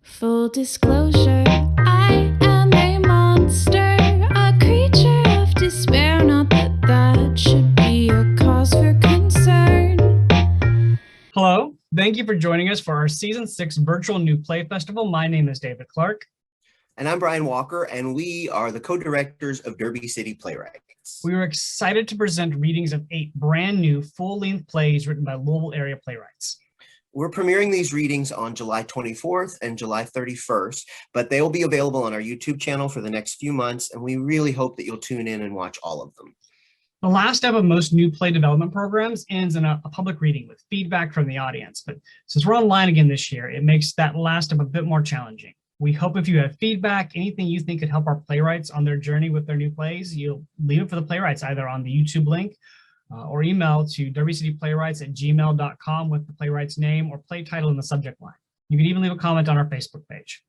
Full disclosure, I am a monster, a creature of despair, not that that should be a cause for concern. Hello, thank you for joining us for our Season 6 Virtual New Play Festival. My name is David Clark. And I'm Brian Walker, and we are the co-directors of Derby City Playwrights. We are excited to present readings of 8 brand new full-length plays written by Louisville area playwrights. We're premiering these readings on July 24th and July 31st, but they will be available on our YouTube channel for the next few months, and we really hope that you'll tune in and watch all of them. The last step of most new play development programs ends in a public reading with feedback from the audience. But since we're online again this year, it makes that last step a bit more challenging. We hope if you have feedback, anything you think could help our playwrights on their journey with their new plays, you'll leave it for the playwrights either on the YouTube link or email to derbycityplaywrights@gmail.com with the playwright's name or play title in the subject line. You can even leave a comment on our Facebook page.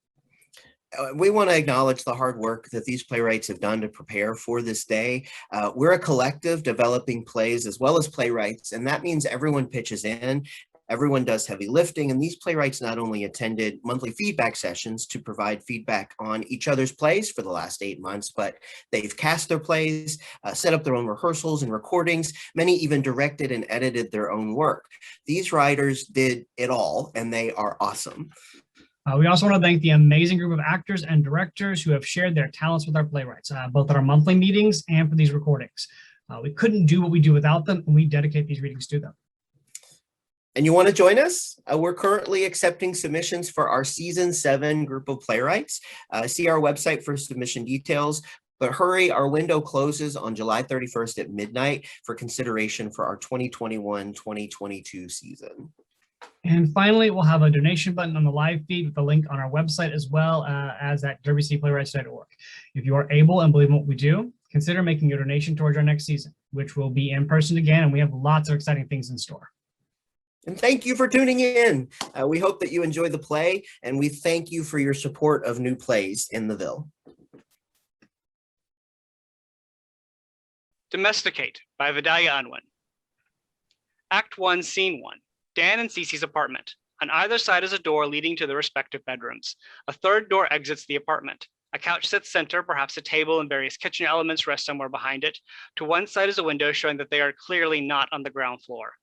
We want to acknowledge the hard work that these playwrights have done to prepare for this day. We're a collective developing plays as well as playwrights, and that means everyone pitches in. Everyone does heavy lifting, and these playwrights not only attended monthly feedback sessions to provide feedback on each other's plays for the last 8 months, but they've cast their plays, set up their own rehearsals and recordings. Many even directed and edited their own work. These writers did it all, and they are awesome. We also want to thank the amazing group of actors and directors who have shared their talents with our playwrights, both at our monthly meetings and for these recordings. We couldn't do what we do without them, and we dedicate these readings to them. And you want to join us? We're currently accepting submissions for our Season 7 group of playwrights. See our website for submission details, but hurry, our window closes on July 31st at midnight for consideration for our 2021-2022 season. And finally, we'll have a donation button on the live feed with a link on our website as well as at derbycityplaywrights.org. If you are able and believe in what we do, consider making a donation towards our next season, which will be in person again, and we have lots of exciting things in store. And thank you for tuning in. We hope that you enjoy the play, and we thank you for your support of new plays in the Ville. Domesticate by Vidalia Unwin. Act 1, Scene 1. Dan and CeCe's apartment. On either side is a door leading to their respective bedrooms. A third door exits the apartment. A couch sits center, perhaps a table and various kitchen elements rest somewhere behind it. To one side is a window showing that they are clearly not on the ground floor.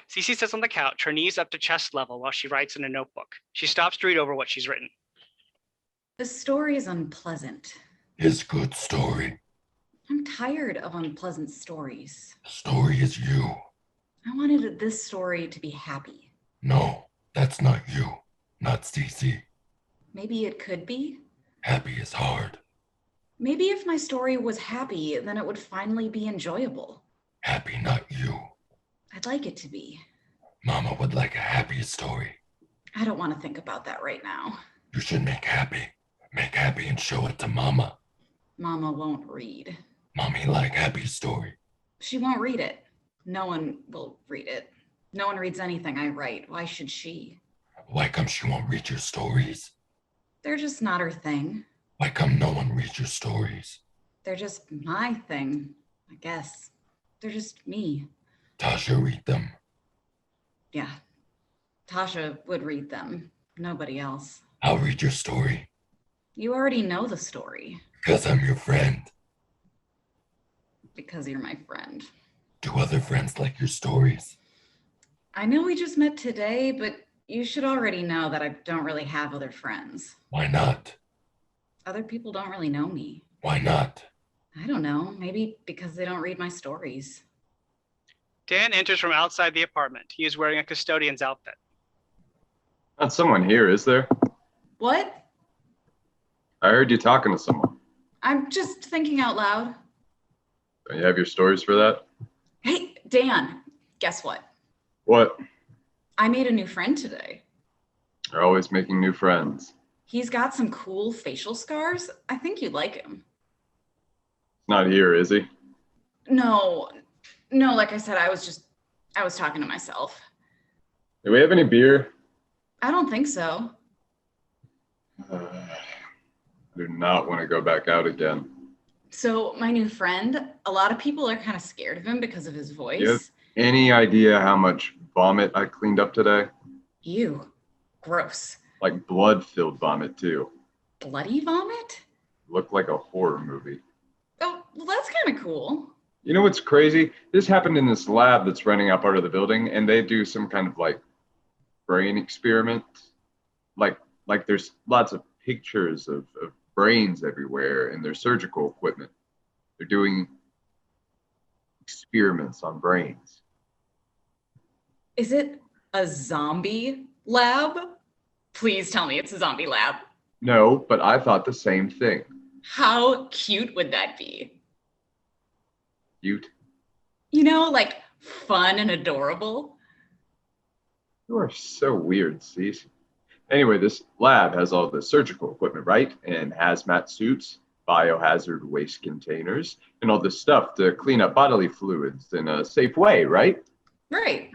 CeCe sits on the couch, her knees up to chest level while she writes in a notebook. She stops to read over what she's written. The story is unpleasant. It's a good story. I'm tired of unpleasant stories. The story is you. I wanted this story to be happy. No, that's not you. Not CeCe. Maybe it could be. Happy is hard. Maybe if my story was happy, then it would finally be enjoyable. Happy, not you. I'd like it to be. Mama would like a happy story. I don't want to think about that right now. You should make happy. Make happy and show it to Mama. Mama won't read. Mommy like happy story. She won't read it. No one will read it. No one reads anything I write. Why should she? Why come she won't read your stories? They're just not her thing. Why come no one reads your stories? They're just my thing, I guess. They're just me. Tasha read them. Yeah, Tasha would read them. Nobody else. I'll read your story. You already know the story. Because I'm your friend. Because you're my friend. Do other friends like your stories? I know we just met today, but you should already know that I don't really have other friends. Why not? Other people don't really know me. Why not? I don't know. Maybe because they don't read my stories. Dan enters from outside the apartment. He is wearing a custodian's outfit. Not someone here, is there? What? I heard you talking to someone. I'm just thinking out loud. Don't you have your stories for that? Hey, Dan, guess what? What? I made a new friend today. You're always making new friends. He's got some cool facial scars. I think you'd like him. Not here, is he? No, like I said, I was talking to myself. Do we have any beer? I don't think so. I do not want to go back out again. So my new friend, a lot of people are kind of scared of him because of his voice. You have any idea how much vomit I cleaned up today? Ew, gross. Like blood-filled vomit too. Bloody vomit? Looked like a horror movie. Oh, well, that's kind of cool. You know what's crazy? This happened in this lab that's running out part of the building, and they do some kind of like brain experiment. Like there's lots of pictures of brains everywhere in their surgical equipment. They're doing experiments on brains. Is it a zombie lab? Please tell me it's a zombie lab. No, but I thought the same thing. How cute would that be? Cute. You know, like fun and adorable. You are so weird, CeCe. Anyway, this lab has all the surgical equipment, right? And hazmat suits, biohazard waste containers, and all this stuff to clean up bodily fluids in a safe way, right? Right.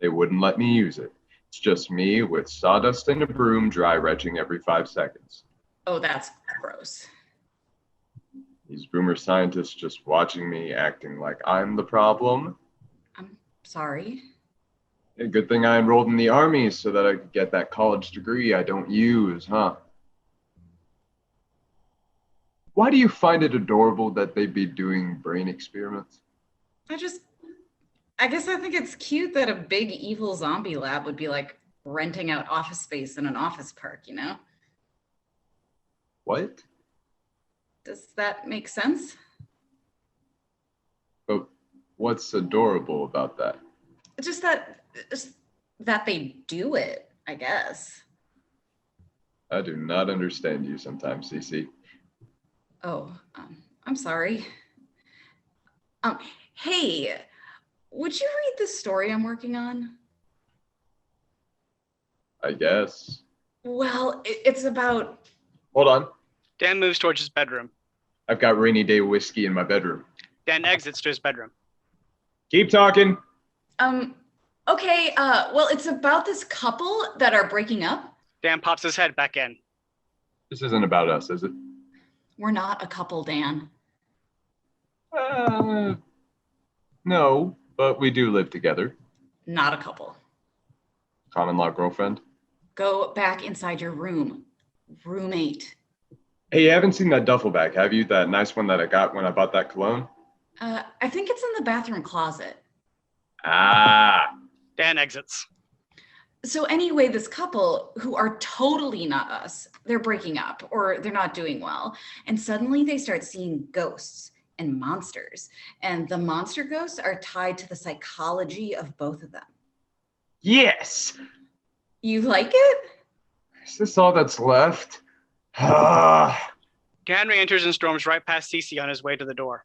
They wouldn't let me use it. It's just me with sawdust and a broom dry retching every 5 seconds. Oh, that's gross. These boomer scientists just watching me acting like I'm the problem. I'm sorry. A good thing I enrolled in the army so that I could get that college degree I don't use, huh? Why do you find it adorable that they'd be doing brain experiments? I guess I think it's cute that a big evil zombie lab would be like renting out office space in an office park, you know? What? Does that make sense? But what's adorable about that? Just that they do it, I guess. I do not understand you sometimes, CeCe. Oh, I'm sorry. Hey, would you read the story I'm working on? I guess. Well, it's about... Hold on. Dan moves towards his bedroom. I've got rainy day whiskey in my bedroom. Dan exits to his bedroom. Keep talking. Okay, well, it's about this couple that are breaking up. Dan pops his head back in. This isn't about us, is it? We're not a couple, Dan. No, but we do live together. Not a couple. Common law girlfriend. Go back inside your room. Roommate. Hey, you haven't seen that duffel bag, have you? That nice one that I got when I bought that cologne? I think it's in the bathroom closet. Ah. Dan exits. So anyway, this couple who are totally not us, they're breaking up or they're not doing well. And suddenly they start seeing ghosts and monsters. And the monster ghosts are tied to the psychology of both of them. Yes. You like it? Is this all that's left? Ah. Dan re-enters and storms right past CeCe on his way to the door.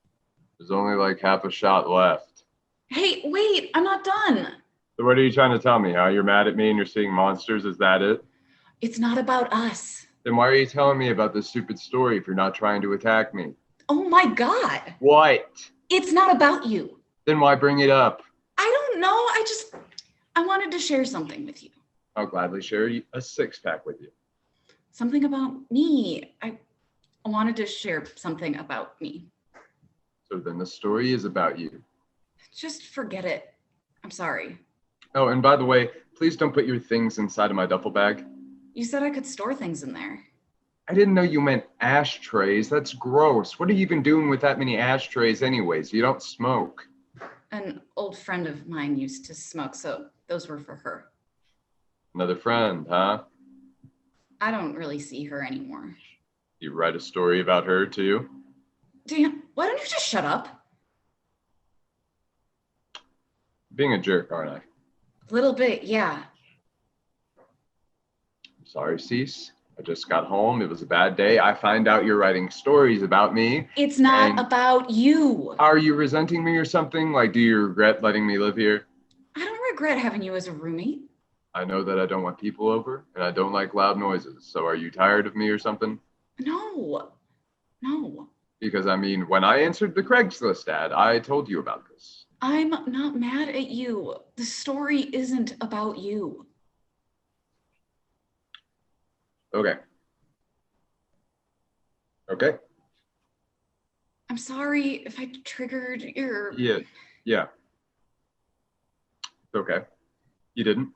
There's only like half a shot left. Hey, wait, I'm not done. So what are you trying to tell me, huh? You're mad at me and you're seeing monsters, is that it? It's not about us. Then why are you telling me about this stupid story if you're not trying to attack me? Oh my God. What? It's not about you. Then why bring it up? I don't know. I wanted to share something with you. I'll gladly share a 6-pack with you. Something about me. I wanted to share something about me. So then the story is about you. Just forget it. I'm sorry. Oh, and by the way, please don't put your things inside of my duffel bag. You said I could store things in there. I didn't know you meant ashtrays. That's gross. What are you even doing with that many ashtrays anyways? You don't smoke. An old friend of mine used to smoke, so those were for her. Another friend, huh? I don't really see her anymore. You write a story about her too? Dan, why don't you just shut up? Being a jerk, aren't I? A little bit, yeah. I'm sorry, CeCe. I just got home. It was a bad day. I find out you're writing stories about me. It's not and about you. Are you resenting me or something? Like, do you regret letting me live here? I don't regret having you as a roommate. I know that I don't want people over, and I don't like loud noises. So are you tired of me or something? No. Because, I mean, when I answered the Craigslist ad, I told you about this. I'm not mad at you. The story isn't about you. Okay. I'm sorry if I triggered your... Yeah. It's okay. You didn't.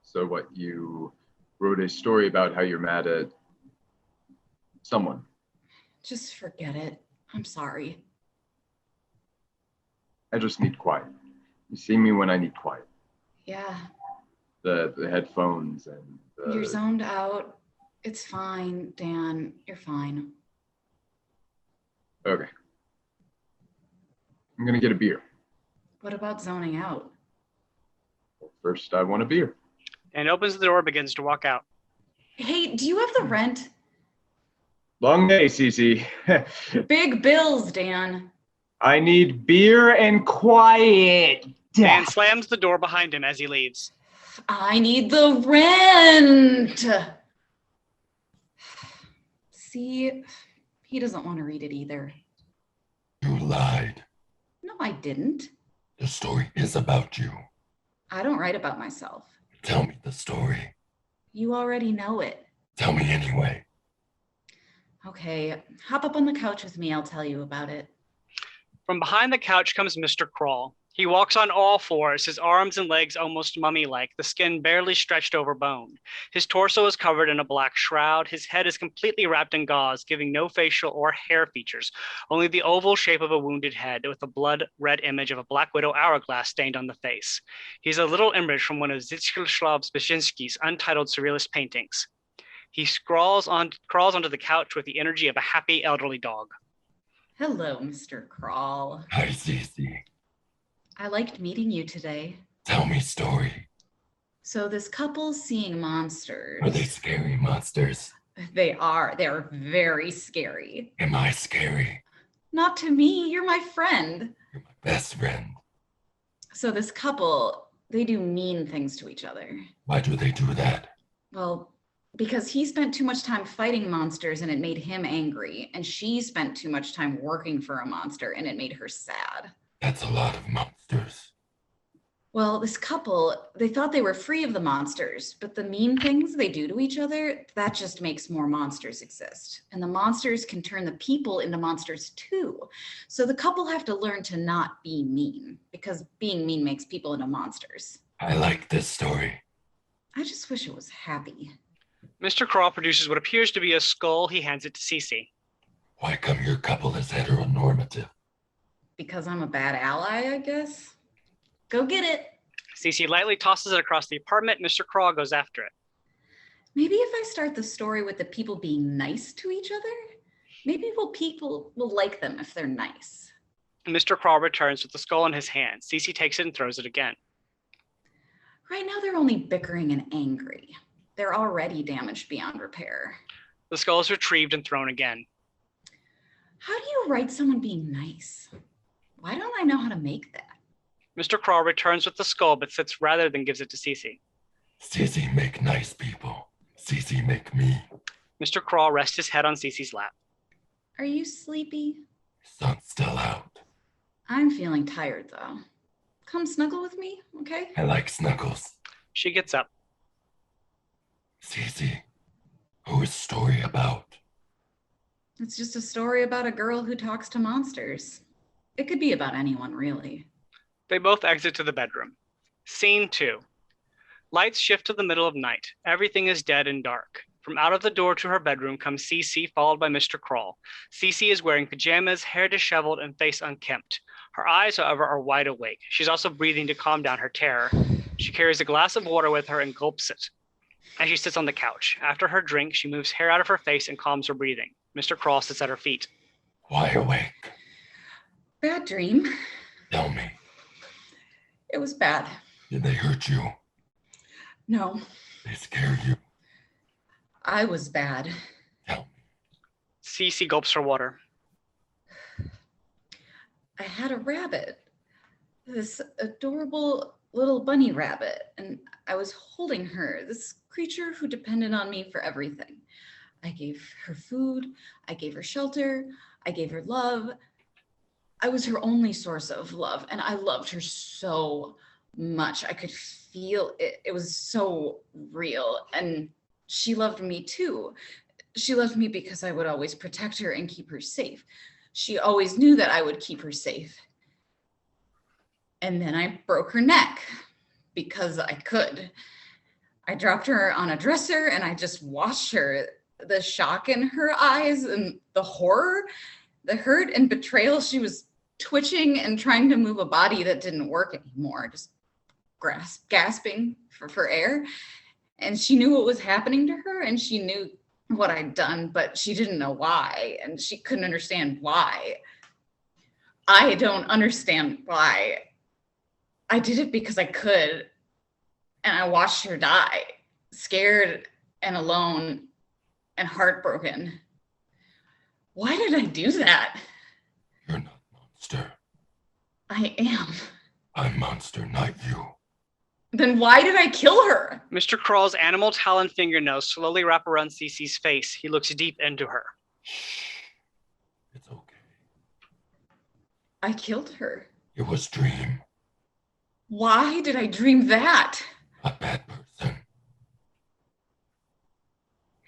So what, you wrote a story about how you're mad at someone. Just forget it. I'm sorry. I just need quiet. You see me when I need quiet. Yeah, The headphones and you're zoned out. It's fine, Dan. You're fine. Okay. I'm gonna get a beer. What about zoning out? Well, first, I want a beer. Dan opens the door, begins to walk out. Hey, do you have the rent? Long day, CeCe. Big bills, Dan. I need beer and quiet. Dan slams the door behind him as he leaves. I need the rent. See, he doesn't want to read it either. You lied. No, I didn't. The story is about you. I don't write about myself. Tell me the story. You already know it. Tell me anyway. Okay, hop up on the couch with me. I'll tell you about it. From behind the couch comes Mr. Crawl. He walks on all fours, his arms and legs almost mummy-like, the skin barely stretched over bone. His torso is covered in a black shroud. His head is completely wrapped in gauze, giving no facial or hair features, only the oval shape of a wounded head with a blood-red image of a Black Widow hourglass stained on the face. He's a little image from one of Zdzisław Beksiński's untitled surrealist paintings. He crawls onto the couch with the energy of a happy elderly dog. Hello, Mr. Crawl. Hi, CeCe. I liked meeting you today. Tell me story. So this couple's seeing monsters. Are they scary monsters? They are. They're very scary. Am I scary? Not to me. You're my friend. You're my best friend. So this couple, they do mean things to each other. Why do they do that? Well, because he spent too much time fighting monsters and it made him angry. And she spent too much time working for a monster and it made her sad. That's a lot of monsters. Well, this couple, they thought they were free of the monsters, but the mean things they do to each other, that just makes more monsters exist. And the monsters can turn the people into monsters too. So the couple have to learn to not be mean, because being mean makes people into monsters. I like this story. I just wish it was happy. Mr. Crawl produces what appears to be a skull. He hands it to CeCe. Why come your couple is heteronormative? Because I'm a bad ally, I guess. Go get it. CeCe lightly tosses it across the apartment. Mr. Crawl goes after it. Maybe if I start the story with the people being nice to each other, maybe people will like them if they're nice. Mr. Crawl returns with the skull in his hand. CeCe takes it and throws it again. Right now, they're only bickering and angry. They're already damaged beyond repair. The skull is retrieved and thrown again. How do you write someone being nice? Why don't I know how to make that? Mr. Crawl returns with the skull, but sits rather than gives it to CeCe. CeCe make nice people. CeCe make me. Mr. Crawl rests his head on CeCe's lap. Are you sleepy? Sun's still out. I'm feeling tired, though. Come snuggle with me, okay? I like snuggles. She gets up. CeCe, who is story about? It's just a story about a girl who talks to monsters. It could be about anyone, really. They both exit to the bedroom. Scene 2. Lights shift to the middle of night. Everything is dead and dark. From out of the door to her bedroom comes CeCe, followed by Mr. Crawl. CeCe is wearing pajamas, hair disheveled, and face unkempt. Her eyes, however, are wide awake. She's also breathing to calm down her terror. She carries a glass of water with her and gulps it. As she sits on the couch, after her drink, she moves hair out of her face and calms her breathing. Mr. Crawl sits at her feet. Why awake? Bad dream. Tell me. It was bad. Did they hurt you? No, They scared you? I was bad. Tell me. CeCe gulps her water. I had a rabbit, this adorable little bunny rabbit, and I was holding her, this creature who depended on me for everything. I gave her food, I gave her shelter, I gave her love. I was her only source of love, and I loved her so much. I could feel it. It was so real, and she loved me too. She loved me because I would always protect her and keep her safe. She always knew that I would keep her safe. And then I broke her neck because I could. I dropped her on a dresser and I just watched her. The shock in her eyes and the horror, the hurt and betrayal. She was twitching and trying to move a body that didn't work anymore, just gasping for air. And she knew what was happening to her and she knew what I'd done, but she didn't know why, and she couldn't understand why. I don't understand why. I did it because I could, and I watched her die, scared and alone and heartbroken. Why did I do that? You're not monster. I am. I'm monster, not you. Then why did I kill her? Mr. Krawl's animal talon fingernails slowly wrap around CeCe's face. He looks deep into her. Shh. It's okay. I killed her. It was dream. Why did I dream that? A bad person.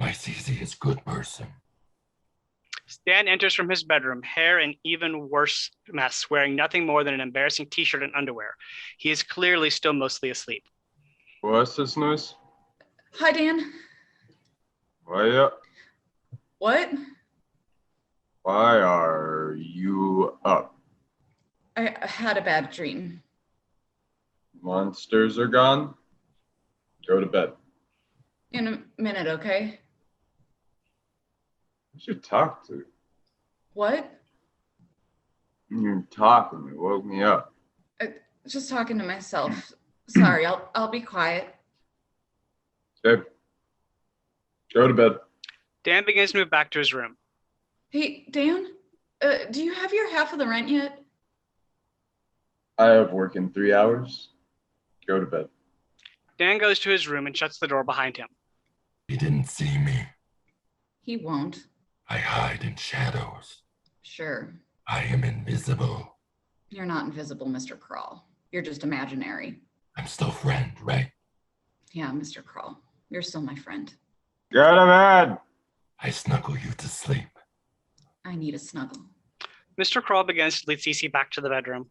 My CeCe is good person. Stan enters from his bedroom, hair an even worse mess, wearing nothing more than an embarrassing t-shirt and underwear. He is clearly still mostly asleep. What's this noise? Hi, Dan. Why up? What? Why are you up? I had a bad dream. Monsters are gone? Go to bed. In a minute, okay? You should talk to. What? You're talking. It woke me up. Just talking to myself. Sorry, I'll be quiet. Okay. Go to bed. Dan begins to move back to his room. Hey, Dan, do you have your half of the rent yet? I have work in 3 hours. Go to bed. Dan goes to his room and shuts the door behind him. He didn't see me. He won't. I hide in shadows. Sure. I am invisible. You're not invisible, Mr. Krawl. You're just imaginary. I'm still friend, right? Yeah, Mr. Krawl. You're still my friend. Go to bed. I snuggle you to sleep. I need a snuggle. Mr. Krawl begins to lead CeCe back to the bedroom.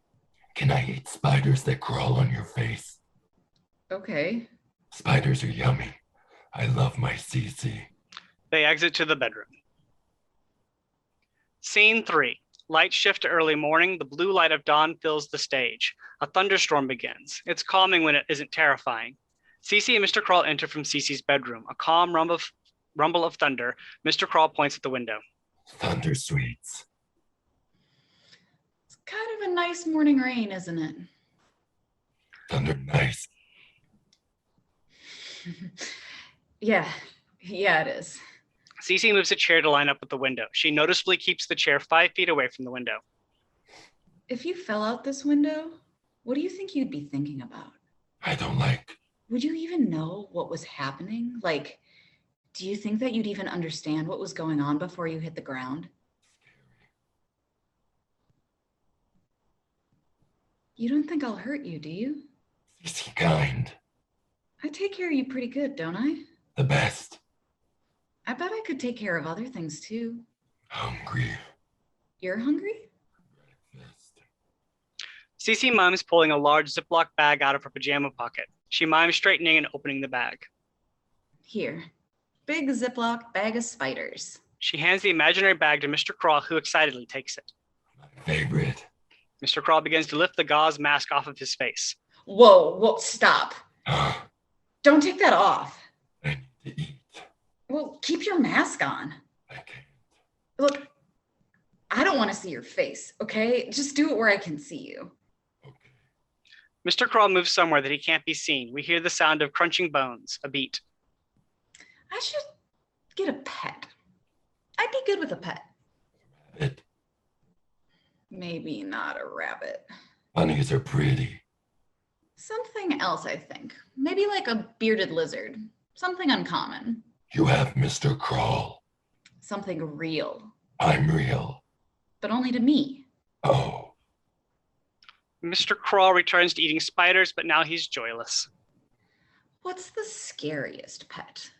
Can I eat spiders that crawl on your face? Okay. Spiders are yummy. I love my CeCe. They exit to the bedroom. Scene 3. Lights shift to early morning. The blue light of dawn fills the stage. A thunderstorm begins. It's calming when it isn't terrifying. CeCe and Mr. Krawl enter from CeCe's bedroom. A calm rumble of thunder. Mr. Krawl points at the window. Thunder sweets. It's kind of a nice morning rain, isn't it? Thunder nice. Yeah, it is. CeCe moves a chair to line up with the window. She noticeably keeps the chair 5 feet away from the window. If you fell out this window, what do you think you'd be thinking about? I don't like. Would you even know what was happening? Like, do you think that you'd even understand what was going on before you hit the ground? You don't think I'll hurt you, do you? CeCe kind. I take care of you pretty good, don't I? The best. I bet I could take care of other things too. Hungry. You're hungry? Breakfast. CeCe mimes pulling a large Ziploc bag out of her pajama pocket. She mimes straightening and opening the bag. Here. Big Ziploc bag of spiders. She hands the imaginary bag to Mr. Krawl, who excitedly takes it. My favorite. Mr. Krawl begins to lift the gauze mask off of his face. Whoa, stop. Don't take that off. I need to eat. Well, keep your mask on. I can't. Look, I don't want to see your face, okay? Just do it where I can see you. Okay. Mr. Krawl moves somewhere that he can't be seen. We hear the sound of crunching bones, a beat. I should get a pet. I'd be good with a pet. Rabbit. Maybe not a rabbit. Bunnies are pretty. Something else, I think. Maybe like a bearded lizard. Something uncommon. You have Mr. Krawl. Something real. I'm real. But only to me. Oh. Mr. Krawl returns to eating spiders, but now he's joyless. What's the scariest pet?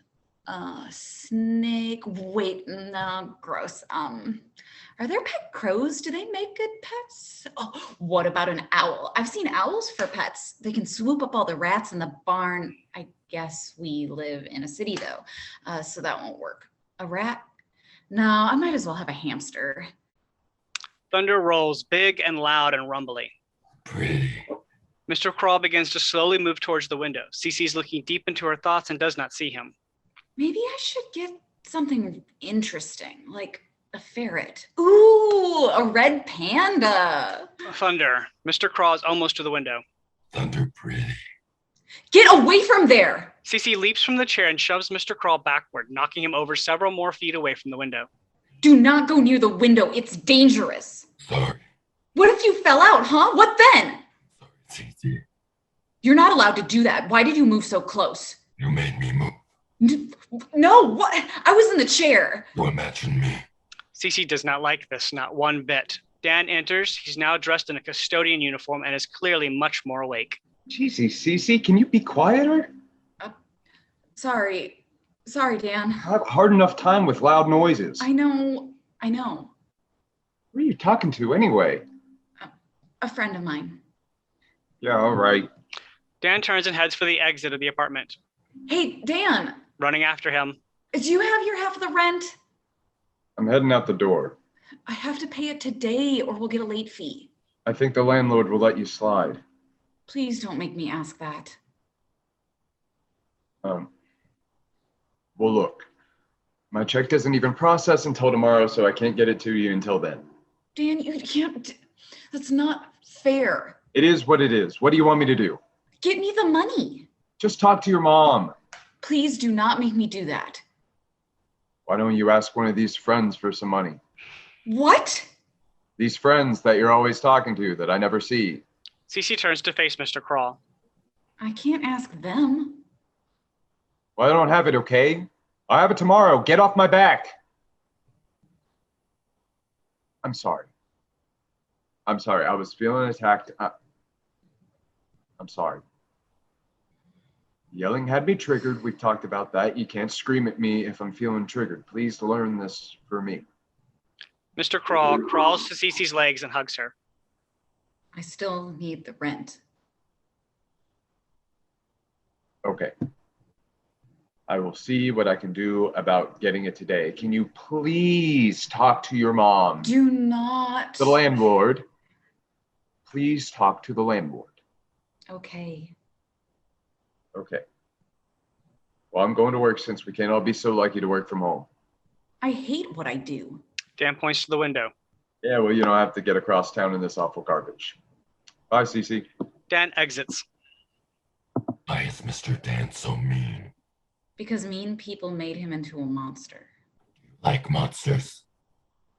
Snake. Wait, no, gross. Are there pet crows? Do they make good pets? Oh, what about an owl? I've seen owls for pets. They can swoop up all the rats in the barn. I guess we live in a city though, so that won't work. A rat? No, I might as well have a hamster. Thunder rolls big and loud and rumbly. Pretty. Mr. Crawl begins to slowly move towards the window. CeCe's looking deep into her thoughts and does not see him. Maybe I should get something interesting, like a ferret. Ooh, a red panda. Thunder. Mr. Crawl is almost to the window. Thunder pretty. Get away from there! CeCe leaps from the chair and shoves Mr. Crawl backward, knocking him over several more feet away from the window. Do not go near the window. It's dangerous. Sorry. What if you fell out, huh? What then? Sorry, CeCe. You're not allowed to do that. Why did you move so close? You made me move. No, what? I was in the chair. You imagine me. CeCe does not like this, not one bit. Dan enters. He's now dressed in a custodian uniform and is clearly much more awake. Jesus, CeCe, can you be quieter? Sorry, Dan. I have a hard enough time with loud noises. I know. Who are you talking to anyway? A friend of mine. Yeah, all right. Dan turns and heads for the exit of the apartment. Hey, Dan. Running after him. Do you have your half of the rent? I'm heading out the door. I have to pay it today or we'll get a late fee. I think the landlord will let you slide. Please don't make me ask that. Well, look, my check doesn't even process until tomorrow, so I can't get it to you until then. Dan, you can't. That's not fair. It is what it is. What do you want me to do? Get me the money. Just talk to your mom. Please do not make me do that. Why don't you ask one of these friends for some money? What? These friends that you're always talking to that I never see. CeCe turns to face Mr. Crawl. I can't ask them. Well, I don't have it, okay? I'll have it tomorrow. Get off my back. I'm sorry. I was feeling attacked. I'm sorry. Yelling had me triggered. We've talked about that. You can't scream at me if I'm feeling triggered. Please learn this for me. Mr. Crawl crawls to CeCe's legs and hugs her. I still need the rent. Okay. I will see what I can do about getting it today. Can you please talk to your mom? Do not. The landlord. Please talk to the landlord. Okay. Okay. Well, I'm going to work since we can't all be so lucky to work from home. I hate what I do. Dan points to the window. Yeah, well, I have to get across town in this awful garbage. Bye, CeCe. Dan exits. Why is Mr. Dan so mean? Because mean people made him into a monster. Like monsters?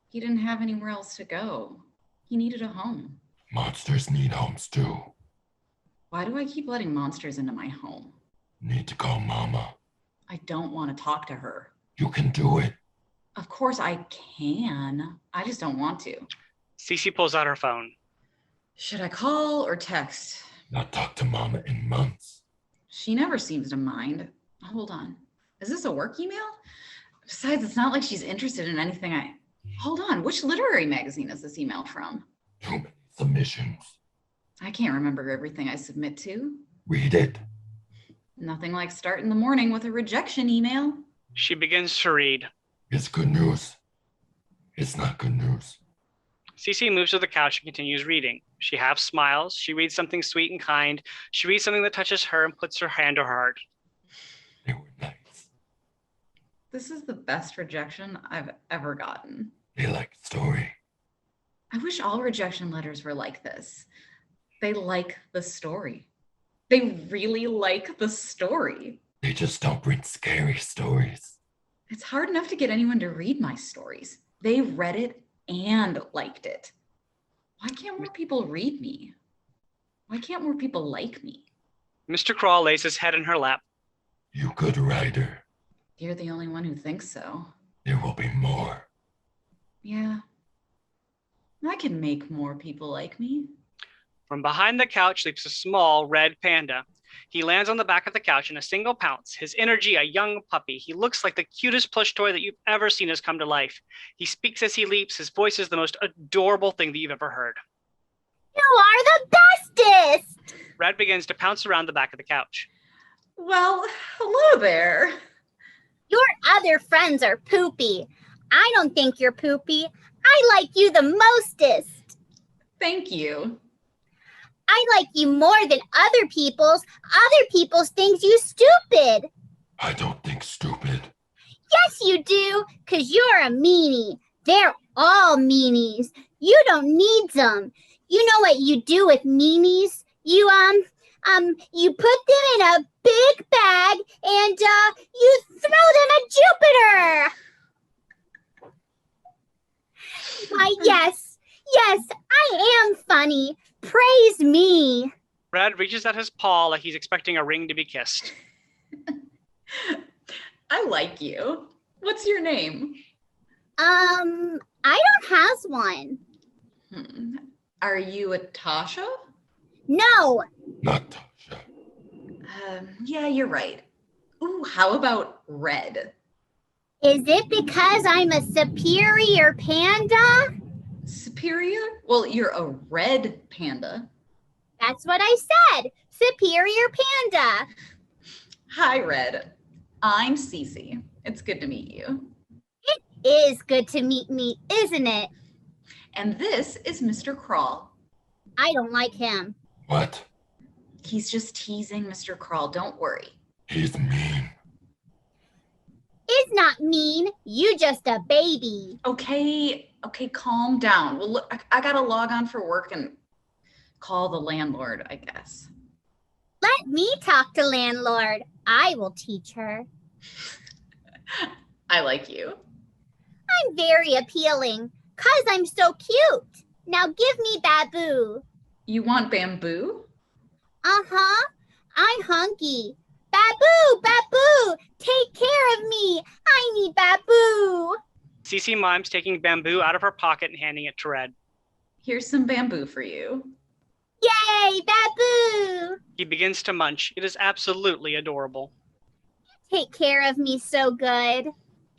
He didn't have anywhere else to go. He needed a home. Monsters need homes too. Why do I keep letting monsters into my home? Need to call Mama. I don't want to talk to her. You can do it. Of course I can. I just don't want to. CeCe pulls out her phone. Should I call or text? Not talk to Mama in months. She never seems to mind. Hold on. Is this a work email? Besides, it's not like she's interested in anything Hold on. Which literary magazine is this email from? Too many submissions. I can't remember everything I submit to. Read it. Nothing like starting the morning with a rejection email. She begins to read. It's good news. It's not good news. CeCe moves to the couch and continues reading. She half smiles. She reads something sweet and kind. She reads something that touches her and puts her hand to her heart. They were nice. This is the best rejection I've ever gotten. They like the story. I wish all rejection letters were like this. They like the story. They really like the story. They just don't bring scary stories. It's hard enough to get anyone to read my stories. They read it and liked it. Why can't more people read me? Why can't more people like me? Mr. Crawl lays his head in her lap. You good writer. You're the only one who thinks so. There will be more. Yeah. I can make more people like me. From behind the couch leaps a small red panda. He lands on the back of the couch in a single pounce, his energy a young puppy. He looks like the cutest plush toy that you've ever seen has come to life. He speaks as he leaps. His voice is the most adorable thing that you've ever heard. You are the bestest! Red begins to pounce around the back of the couch. Well, hello there. Your other friends are poopy. I don't think you're poopy. I like you the mostest. Thank you. I like you more than other people's. Other people's things you stupid. I don't think stupid. Yes, you do, 'cause you're a meanie. They're all meanies. You don't need them. You know what you do with meanies? You put them in a big bag and you throw them at Jupiter. Why, yes, I am funny. Praise me. Red reaches out his paw like he's expecting a ring to be kissed. I like you. What's your name? I don't has one. Are you a Tasha? No. Not Tasha. Yeah, you're right. Ooh, how about Red? Is it because I'm a superior panda? Superior? Well, you're a red panda. That's what I said. Superior panda. Hi, Red. I'm CeCe. It's good to meet you. It is good to meet me, isn't it? And this is Mr. Crawl. I don't like him. What? He's just teasing Mr. Crawl. Don't worry. He's mean. It's not mean. You just a baby. Okay, calm down. Well, look, I gotta log on for work and call the landlord, I guess. Let me talk to landlord. I will teach her. I like you. I'm very appealing, 'cause I'm so cute. Now give me Baboo. You want bamboo? Uh-huh. I'm hungry. Baboo, Baboo, take care of me. I need Baboo. CeCe mimes taking bamboo out of her pocket and handing it to Red. Here's some bamboo for you. Yay, Baboo. He begins to munch. It is absolutely adorable. Take care of me so good.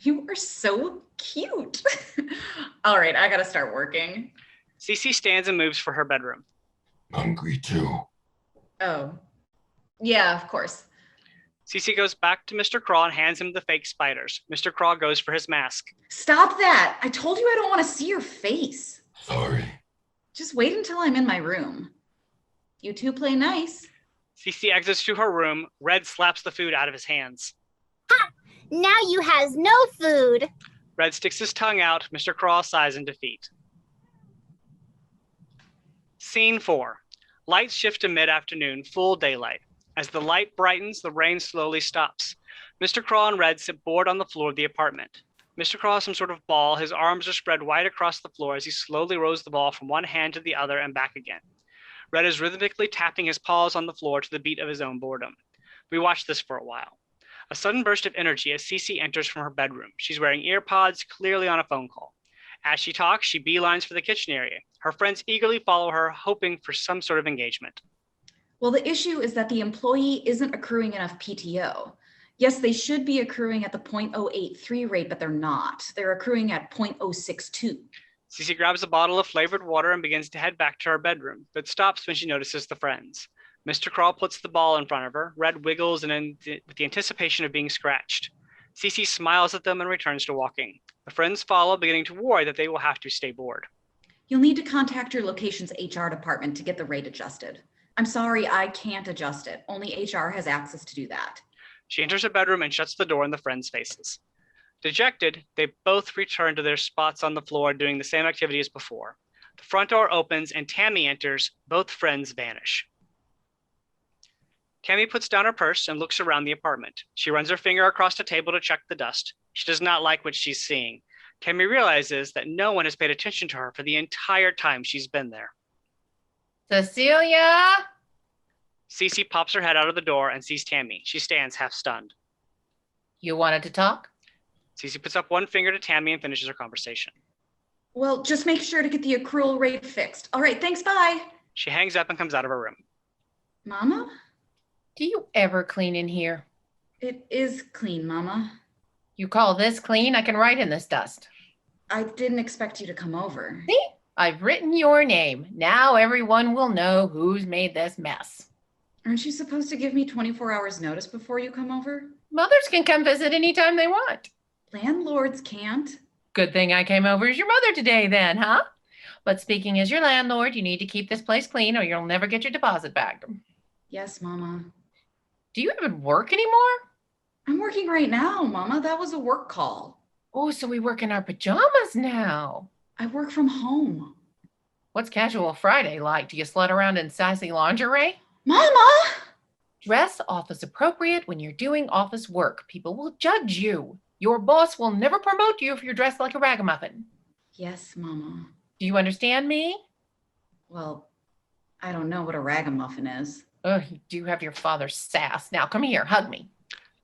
You are so cute. All right, I gotta start working. CeCe stands and moves for her bedroom. Hungry too. Oh, yeah, of course. CeCe goes back to Mr. Crawl and hands him the fake spiders. Mr. Crawl goes for his mask. Stop that. I told you I don't want to see your face. Sorry. Just wait until I'm in my room. You two play nice. CeCe exits to her room. Red slaps the food out of his hands. Ha! Now you has no food. Red sticks his tongue out. Mr. Crawl sighs in defeat. Scene 4. Lights shift to mid-afternoon, full daylight. As the light brightens, the rain slowly stops. Mr. Crawl and Red sit bored on the floor of the apartment. Mr. Crawl has some sort of ball. His arms are spread wide across the floor as he slowly rolls the ball from one hand to the other and back again. Red is rhythmically tapping his paws on the floor to the beat of his own boredom. We watch this for a while. A sudden burst of energy as CeCe enters from her bedroom. She's wearing ear pods, clearly on a phone call. As she talks, she beelines for the kitchen area. Her friends eagerly follow her, hoping for some sort of engagement. Well, the issue is that the employee isn't accruing enough PTO. Yes, they should be accruing at the 0.083 rate, but they're not. They're accruing at 0.062. CeCe grabs a bottle of flavored water and begins to head back to her bedroom, but stops when she notices the friends. Mr. Crawl puts the ball in front of her. Red wiggles with the anticipation of being scratched. CeCe smiles at them and returns to walking. The friends follow, beginning to worry that they will have to stay bored. You'll need to contact your location's HR department to get the rate adjusted. I'm sorry, I can't adjust it. Only HR has access to do that. She enters her bedroom and shuts the door in the friends' faces. Dejected, they both return to their spots on the floor doing the same activity as before. The front door opens and Tammy enters. Both friends vanish. Tammy puts down her purse and looks around the apartment. She runs her finger across the table to check the dust. She does not like what she's seeing. Tammy realizes that no one has paid attention to her for the entire time she's been there. Cecilia? CeCe pops her head out of the door and sees Tammy. She stands half stunned. You wanted to talk? CeCe puts up one finger to Tammy and finishes her conversation. Well, just make sure to get the accrual rate fixed. All right, thanks, bye. She hangs up and comes out of her room. Mama? Do you ever clean in here? It is clean, Mama. You call this clean? I can write in this dust. I didn't expect you to come over. See? I've written your name. Now everyone will know who's made this mess. Aren't you supposed to give me 24 hours notice before you come over? Mothers can come visit anytime they want. Landlords can't. Good thing I came over as your mother today then, huh? But speaking as your landlord, you need to keep this place clean or you'll never get your deposit back. Yes, Mama. Do you even work anymore? I'm working right now, Mama. That was a work call. Oh, so we work in our pajamas now. I work from home. What's Casual Friday like? Do you slut around in sassy lingerie? Mama! Dress office appropriate when you're doing office work. People will judge you. Your boss will never promote you if you're dressed like a ragamuffin. Yes, Mama. Do you understand me? Well, I don't know what a ragamuffin is. Oh, you do have your father's sass. Now come here, hug me.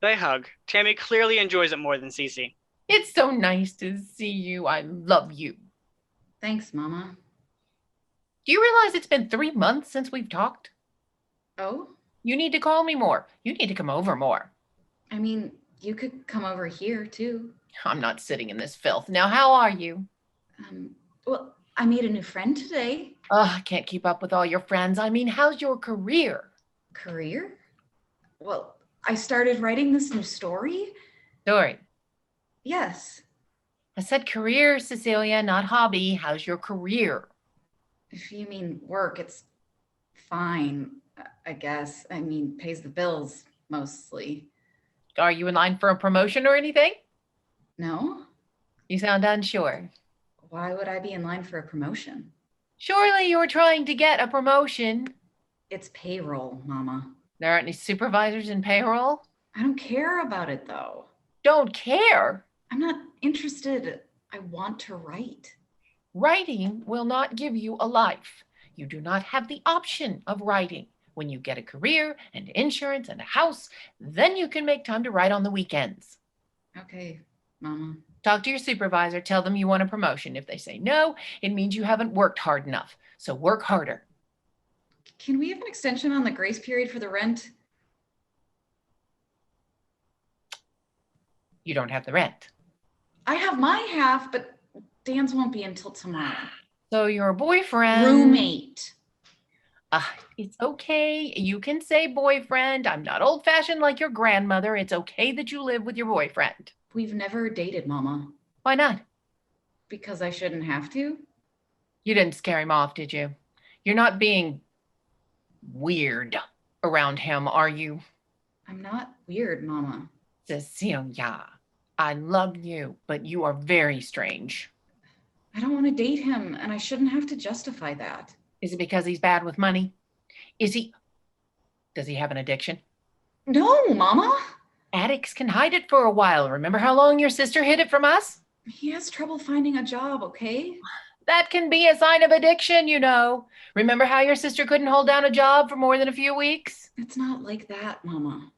They hug. Tammy clearly enjoys it more than CeCe. It's so nice to see you. I love you. Thanks, Mama. Do you realize it's been 3 months since we've talked? Oh? You need to call me more. You need to come over more. I mean, you could come over here, too. I'm not sitting in this filth. Now, how are you? Well, I made a new friend today. Oh, I can't keep up with all your friends. I mean, how's your career? Career? Well, I started writing this new story. Story. Yes. I said career, Cecilia, not hobby. How's your career? If you mean work, it's fine, I guess. I mean, pays the bills, mostly. Are you in line for a promotion or anything? No? You sound unsure. Why would I be in line for a promotion? Surely you're trying to get a promotion. It's payroll, Mama. There aren't any supervisors in payroll? I don't care about it, though. Don't care? I'm not interested. I want to write. Writing will not give you a life. You do not have the option of writing. When you get a career and insurance and a house, then you can make time to write on the weekends. Okay, Mama. Talk to your supervisor, tell them you want a promotion. If they say no, it means you haven't worked hard enough. So work harder. Can we have an extension on the grace period for the rent? You don't have the rent. I have my half, but Dan's won't be until tomorrow. So your boyfriend... Roommate. It's okay. You can say boyfriend. I'm not old-fashioned like your grandmother. It's okay that you live with your boyfriend. We've never dated, Mama. Why not? Because I shouldn't have to? You didn't scare him off, did you? You're not being weird around him, are you? I'm not weird, Mama. Cecilia, I love you, but you are very strange. I don't want to date him, and I shouldn't have to justify that. Is it because he's bad with money? Does he have an addiction? No, Mama. Addicts can hide it for a while. Remember how long your sister hid it from us? He has trouble finding a job, okay? That can be a sign of addiction, you know. Remember how your sister couldn't hold down a job for more than a few weeks? It's not like that, Mama.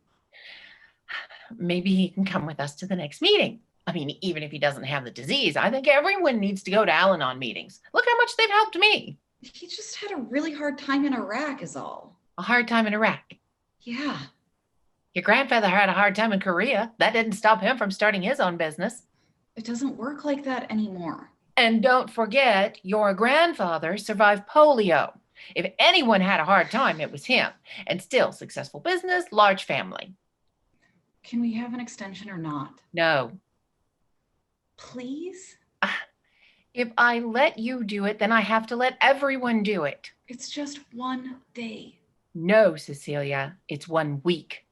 Maybe he can come with us to the next meeting. I mean, even if he doesn't have the disease, I think everyone needs to go to Al-Anon meetings. Look how much they've helped me. He just had a really hard time in Iraq is all. A hard time in Iraq? Yeah. Your grandfather had a hard time in Korea. That didn't stop him from starting his own business. It doesn't work like that anymore. And don't forget, your grandfather survived polio. If anyone had a hard time, it was him. And still, successful business, large family. Can we have an extension or not? No. Please? If I let you do it, then I have to let everyone do it. It's just one day. No, Cecilia, it's 1 week.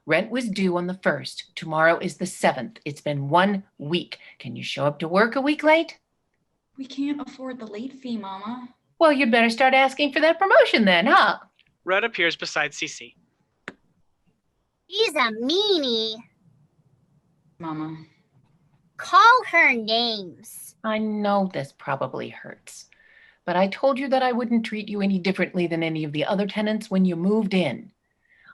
Rent was due on the 1st. Tomorrow is the 7th. It's been 1 week. Can you show up to work a week late? We can't afford the late fee, Mama. Well, you'd better start asking for that promotion then, huh? Red appears beside CeCe. She's a meanie. Mama. Call her names. I know this probably hurts, but I told you that I wouldn't treat you any differently than any of the other tenants when you moved in.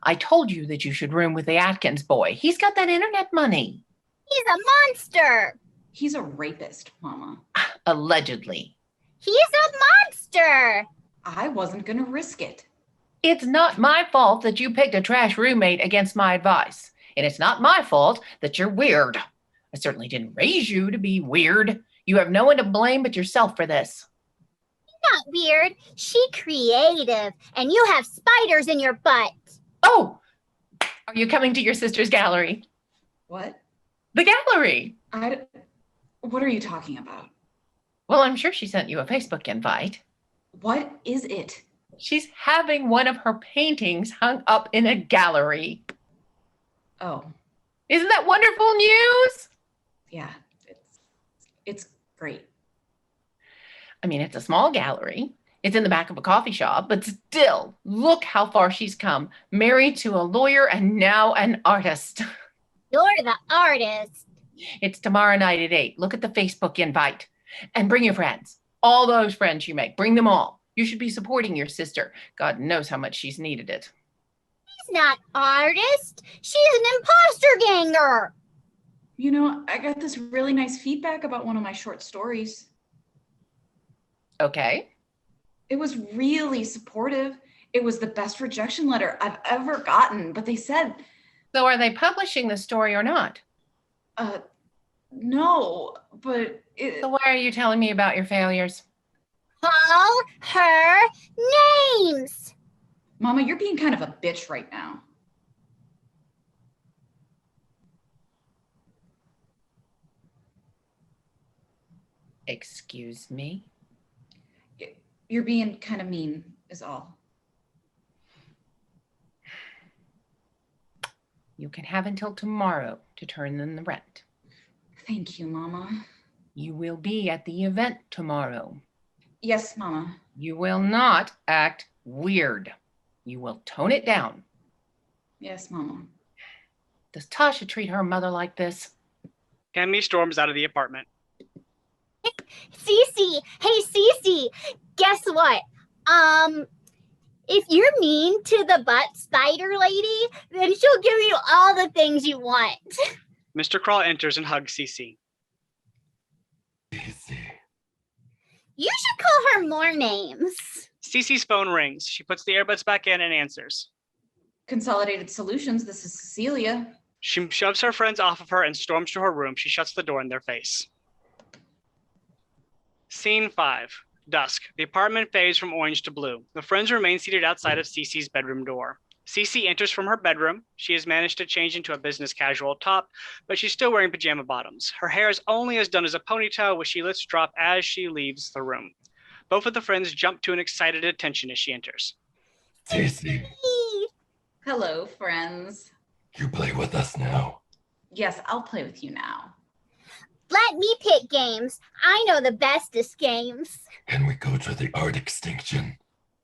I told you that you should room with the Atkins boy. He's got that internet money. He's a monster. He's a rapist, Mama. Allegedly. He's a monster. I wasn't gonna risk it. It's not my fault that you picked a trash roommate against my advice. And it's not my fault that you're weird. I certainly didn't raise you to be weird. You have no one to blame but yourself for this. He Not weird. She creative, and you have spiders in your butt. Oh, are you coming to your sister's gallery? What? The gallery. What are you talking about? Well, I'm sure she sent you a Facebook invite. What is it? She's having one of her paintings hung up in a gallery. Oh. Isn't that wonderful news? Yeah, it's great. I mean, it's a small gallery. It's in the back of a coffee shop, but still, look how far she's come. Married to a lawyer and now an artist. You're the artist. It's tomorrow night at 8. Look at the Facebook invite. And bring your friends. All those friends you make. Bring them all. You should be supporting your sister. God knows how much she's needed it. She's not artist. She's an imposter ganger. You know, I got this really nice feedback about one of my short stories. Okay. It was really supportive. It was the best rejection letter I've ever gotten, but they said... So are they publishing the story or not? No, but... So why are you telling me about your failures? Call her names. Mama, you're being kind of a bitch right now. Excuse me? You're being kind of mean, is all. You can have until tomorrow to turn in the rent. Thank you, Mama. You will be at the event tomorrow. Yes, Mama. You will not act weird. You will tone it down. Yes, Mama. Does Tasha treat her mother like this? Cammy storms out of the apartment. CeCe, hey CeCe, guess what? If you're mean to the butt spider lady, then she'll give you all the things you want. Mr. Crawl enters and hugs CeCe. CeCe. You should call her more names. CeCe's phone rings. She puts the earbuds back in and answers. Consolidated Solutions, this is Cecilia. She shoves her friends off of her and storms to her room. She shuts the door in their face. Scene 5. Dusk. The apartment fades from orange to blue. The friends remain seated outside of CeCe's bedroom door. CeCe enters from her bedroom. She has managed to change into a business casual top, but she's still wearing pajama bottoms. Her hair is only as done as a ponytail, which she lets drop as she leaves the room. Both of the friends jump to an excited attention as she enters. CeCe, Hello, friends. you play with us now. Yes, I'll play with you now. Let me pick games. I know the bestest games. Can we go to the art extinction?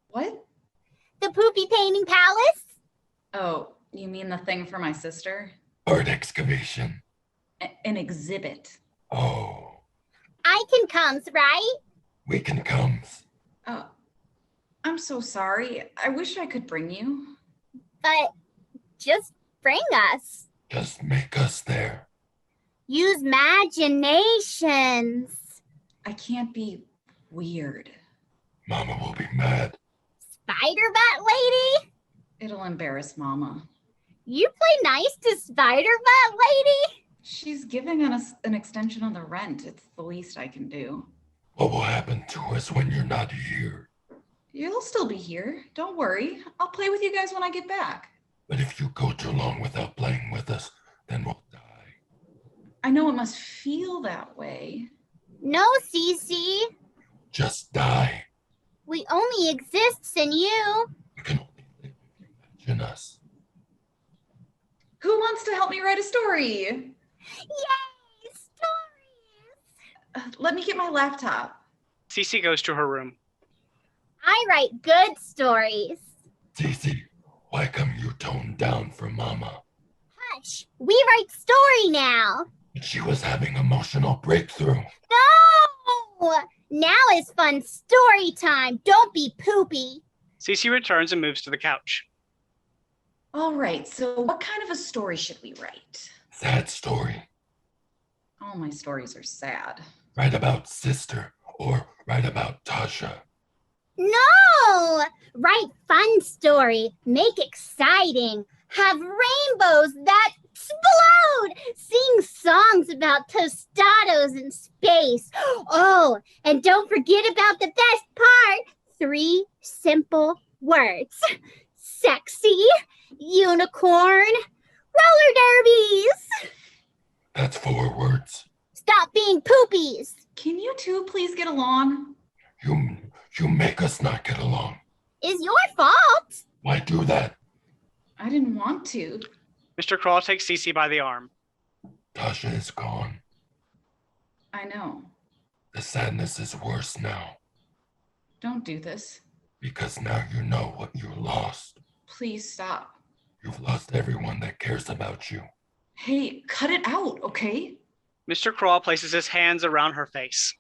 What? The Poopy Painting Palace? Oh, you mean the thing for my sister? Art excavation. An exhibit. Oh, I can comes, right? we can come. Oh, I'm so sorry. I wish I could bring you. But just bring us. Just make us there. Use imaginations. I can't be weird. Mama will be mad. Spider Bat Lady? It'll embarrass Mama. You play nice to Spider Bat Lady? She's giving us an extension on the rent. It's the least I can do. What will happen to us when you're not here? You'll still be here. Don't worry. I'll play with you guys when I get back. But if you go too long without playing with us, then we'll die. I know it must feel that way. No, CeCe. Just die. We only exist in you. You can only live if you imagine us. Who wants to help me write a story? Yay, stories! Let me get my laptop. CeCe goes to her room. I write good stories. CeCe, why come you toned down for Mama? Hush, we write story now. She was having emotional breakthrough. No! Now is fun story time. Don't be poopy. CeCe returns and moves to the couch. All right, so what kind of a story should we write? Sad story. All my stories are sad. Write about sister or write about Tasha. No! Write fun story. Make exciting. Have rainbows that Explode! Sing songs about tostados in space. Oh, and don't forget about the best part. 3 simple words. Sexy, unicorn, roller derbies. That's 4 words. Stop being poopies. Can you two please get along? You make us not get along. It's your fault. Why do that? I didn't want to. Mr. Crawl takes CeCe by the arm. Tasha is gone. I know. The sadness is worse now. Don't do this. Because now you know what you lost. Please stop. You've lost everyone that cares about you. Hey, cut it out, okay? Mr. Crawl places his hands around her face.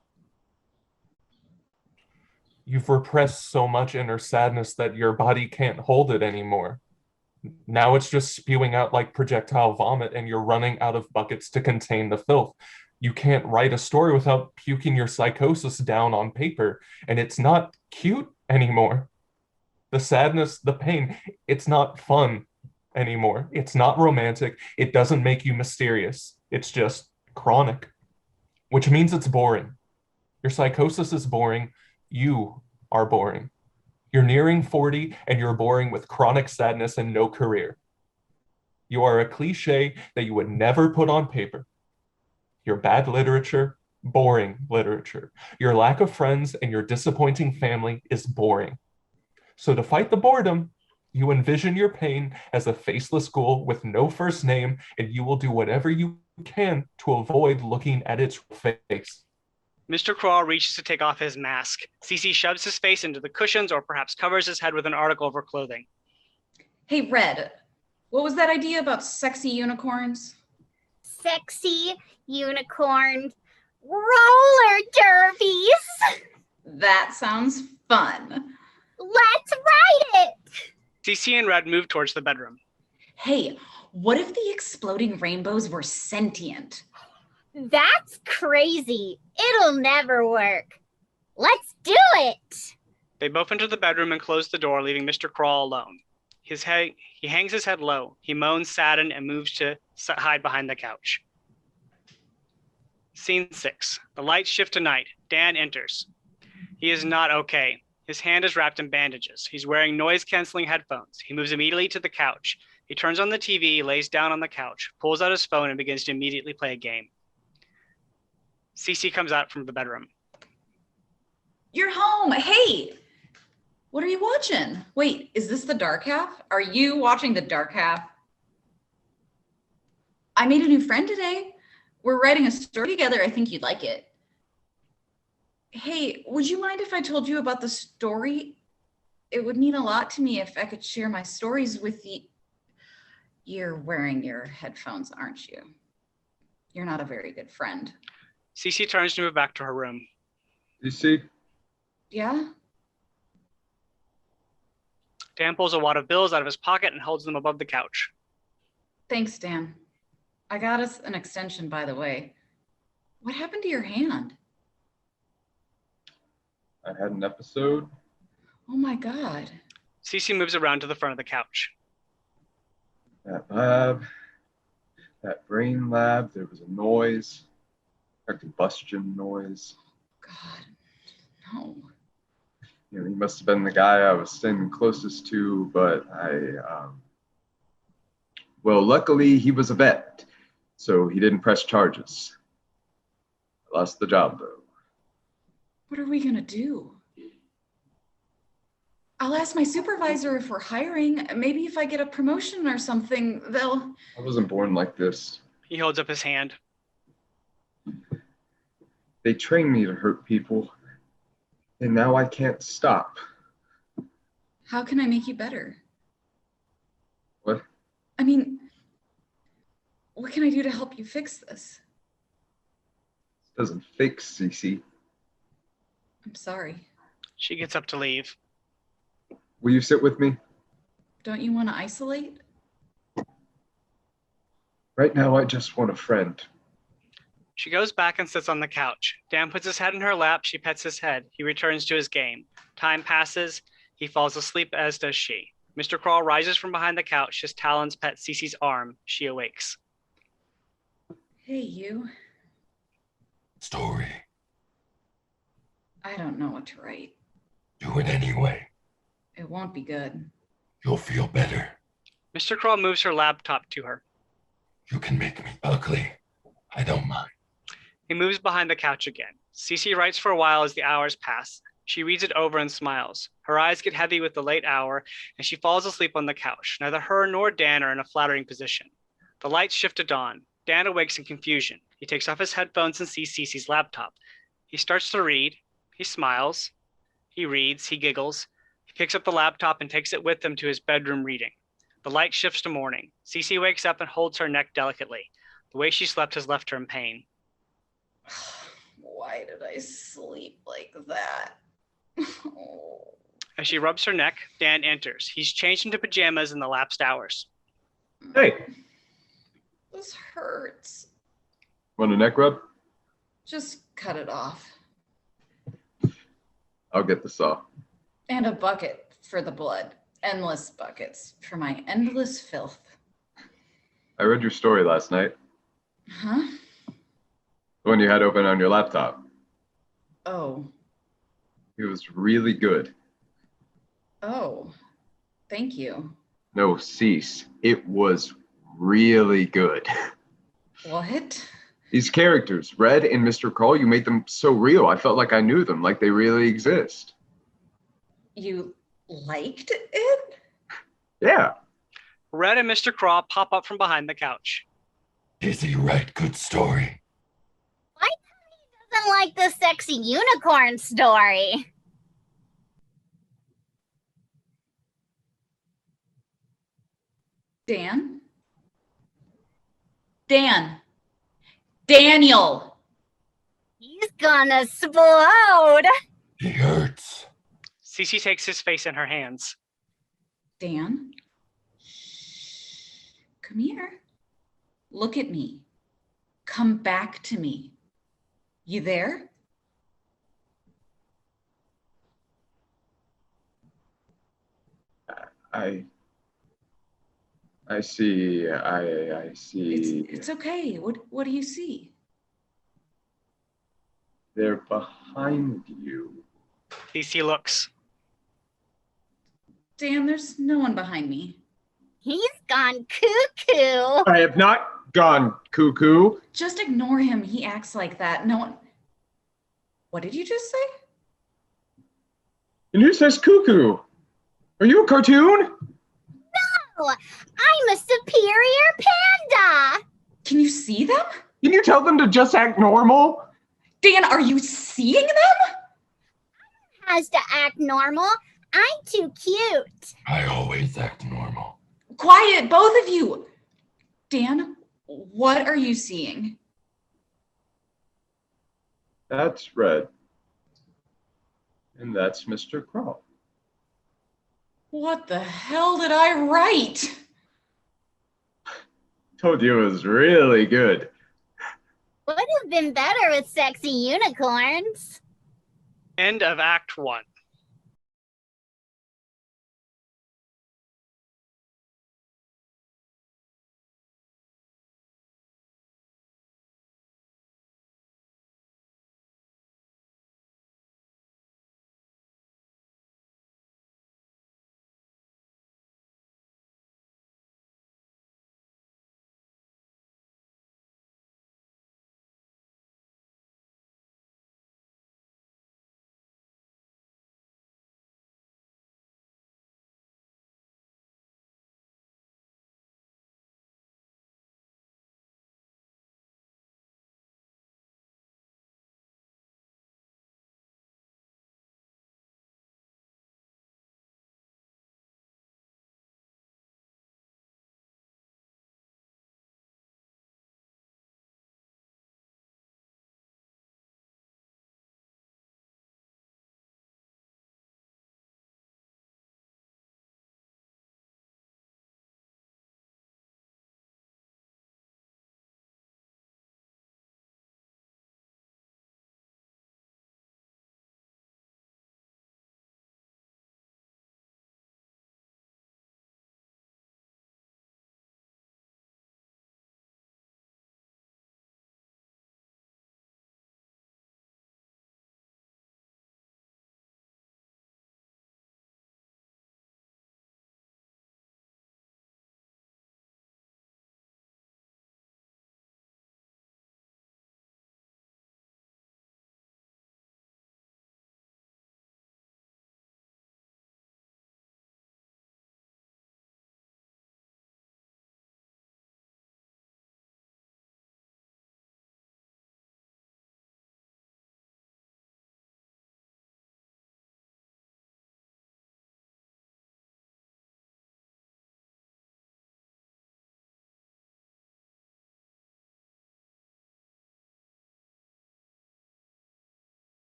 You've repressed so much inner sadness that your body can't hold it anymore. Now it's just spewing out like projectile vomit and you're running out of buckets to contain the filth. You can't write a story without puking your psychosis down on paper, and it's not cute anymore. The sadness, the pain, it's not fun anymore. It's not romantic. It doesn't make you mysterious. It's just chronic, which means it's boring. Your psychosis is boring. You are boring. You're nearing 40 and you're boring with chronic sadness and no career. You are a cliche that you would never put on paper. Your bad literature, boring literature. Your lack of friends and your disappointing family is boring. So to fight the boredom, you envision your pain as a faceless ghoul with no first name, and you will do whatever you can to avoid looking at its face. Mr. Crawl reaches to take off his mask. CeCe shoves his face into the cushions or perhaps covers his head with an article of her clothing. Hey, Red, what was that idea about sexy unicorns? Sexy, unicorn, roller derbies. That sounds fun. Let's write it. CeCe and Red move towards the bedroom. Hey, what if the exploding rainbows were sentient? That's crazy. It'll never work. Let's do it. They both enter the bedroom and close the door, leaving Mr. Crawl alone. He hangs his head low. He moans, saddened, and moves to hide behind the couch. Scene 6. The lights shift to night. Dan enters. He is not okay. His hand is wrapped in bandages. He's wearing noise-canceling headphones. He moves immediately to the couch. He turns on the TV, lays down on the couch, pulls out his phone, and begins to immediately play a game. CeCe comes out from the bedroom. You're home. Hey, what are you watching? Wait, is this the dark half? Are you watching the dark half? I made a new friend today. We're writing a story together. I think you'd like it. Hey, would you mind if I told you about the story? It would mean a lot to me if I could share my stories with you. You're wearing your headphones, aren't you? You're not a very good friend. CeCe turns to move back to her room. You see? Yeah? Dan pulls a wad of bills out of his pocket and holds them above the couch. Thanks, Dan. I got us an extension, by the way. What happened to your hand? I had an episode. Oh my God. CeCe moves around to the front of the couch. That lab, that brain lab, there was a noise, a combustion noise. God, no. You know, he must have been the guy I was standing closest to, but well, luckily he was a vet, so he didn't press charges. I lost the job though. What are we gonna do? I'll ask my supervisor if we're hiring. Maybe if I get a promotion or something, they'll... I wasn't born like this. He holds up his hand. They trained me to hurt people, and now I can't stop. How can I make you better? What? I mean, what can I do to help you fix this? This doesn't fix CeCe. I'm sorry. She gets up to leave. Will you sit with me? Don't you want to isolate? Right now, I just want a friend. She goes back and sits on the couch. Dan puts his head in her lap. She pets his head. He returns to his game. Time passes. He falls asleep, as does she. Mr. Crawl rises from behind the couch. His talons pet CeCe's arm. She awakes. Hey, you. Story. I don't know what to write. Do it anyway. It won't be good. You'll feel better. Mr. Crawl moves her laptop to her. You can make me ugly. I don't mind. He moves behind the couch again. CeCe writes for a while as the hours pass. She reads it over and smiles. Her eyes get heavy with the late hour, and she falls asleep on the couch. Neither her nor Dan are in a flattering position. The lights shift to dawn. Dan awakes in confusion. He takes off his headphones and sees CeCe's laptop. He starts to read. He smiles. He reads. He giggles. He picks up the laptop and takes it with him to his bedroom reading. The light shifts to morning. CeCe wakes up and holds her neck delicately. The way she slept has left her in pain. Why did I sleep like that? As she rubs her neck, Dan enters. He's changed into pajamas in the lapsed hours. Hey, This hurts. want a neck rub? Just cut it off. I'll get the saw. And a bucket for the blood. Endless buckets for my endless filth. I read your story last night. Huh? The one you had open on your laptop. Oh. It was really good. Oh. Thank you. No, CeCe. It was really good. What? These characters, Red and Mr. Crawl, you made them so real. I felt like I knew them, like they really exist. You liked it? Yeah. Red and Mr. Craw pop up from behind the couch. Is he right? Good story. Why doesn't like the sexy unicorn story? Dan? Dan! Daniel! He's gonna explode. He hurts. CeCe takes his face in her hands. Dan? Come here. Look at me. Come back to me. You there? I see. I see. It's okay. What do you see? They're behind you. CeCe looks. Dan, there's no one behind me. He's gone cuckoo. I have not gone cuckoo. Just ignore him. He acts like that. No one. What did you just say? And who says cuckoo? Are you a cartoon? No, I'm a superior panda. Can you see them? Can you tell them to just act normal? Dan, are you seeing them? Has to act normal. I'm too cute. I always act normal. Quiet, both of you. Dan, what are you seeing? That's Red. And that's Mr. Crawl. What the hell did I write? Told you it was really good. Would have been better with sexy unicorns. End of Act 1.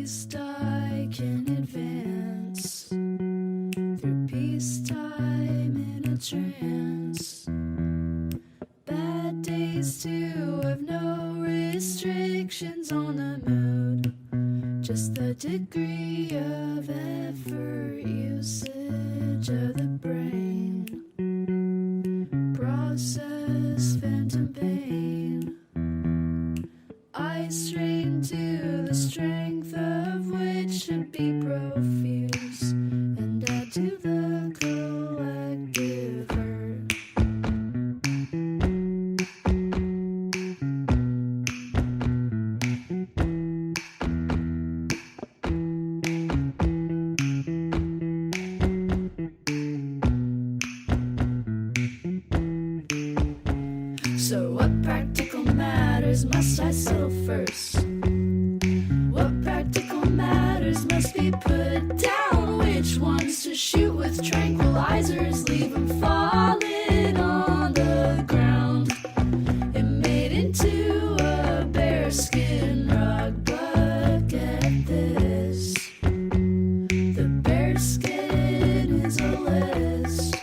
least I can advance through peacetime in a trance. Bad days too have no restrictions on the mood, just the degree of effort usage of the brain. Process phantom pain. I strain to the strength of which should be profuse, and add to the collective hurt. So what practical matters must I settle first? What practical matters must be put down? Which ones to shoot with tranquilizers, leave them falling on the ground? It made into a bearskin rug, but get this, the bearskin is a list,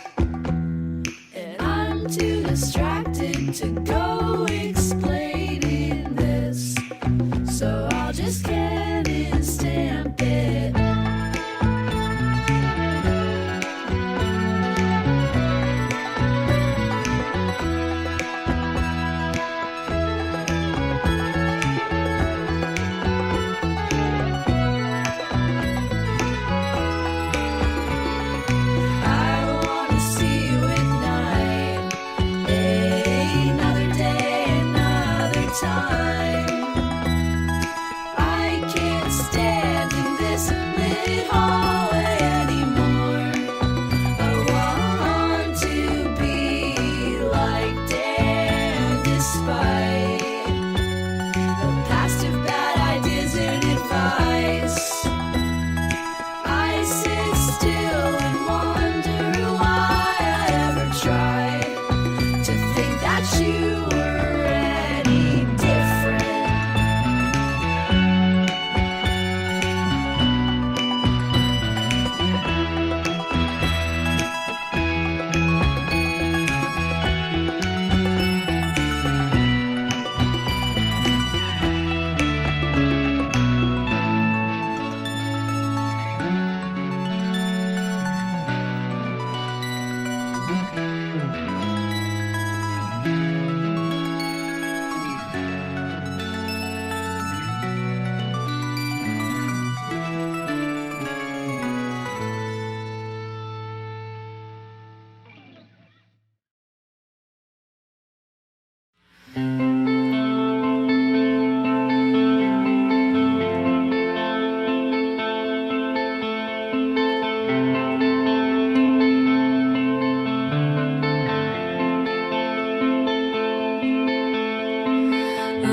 and I'm too distracted to go explaining this, so I'll just scan and stamp it. I wanna see you at night, another day, another time. I can't stand in this lit hallway anymore. I want to be like Dan, despite the past of bad ideas and advice. I sit still and wonder why I ever tried to think that you were any different. Oh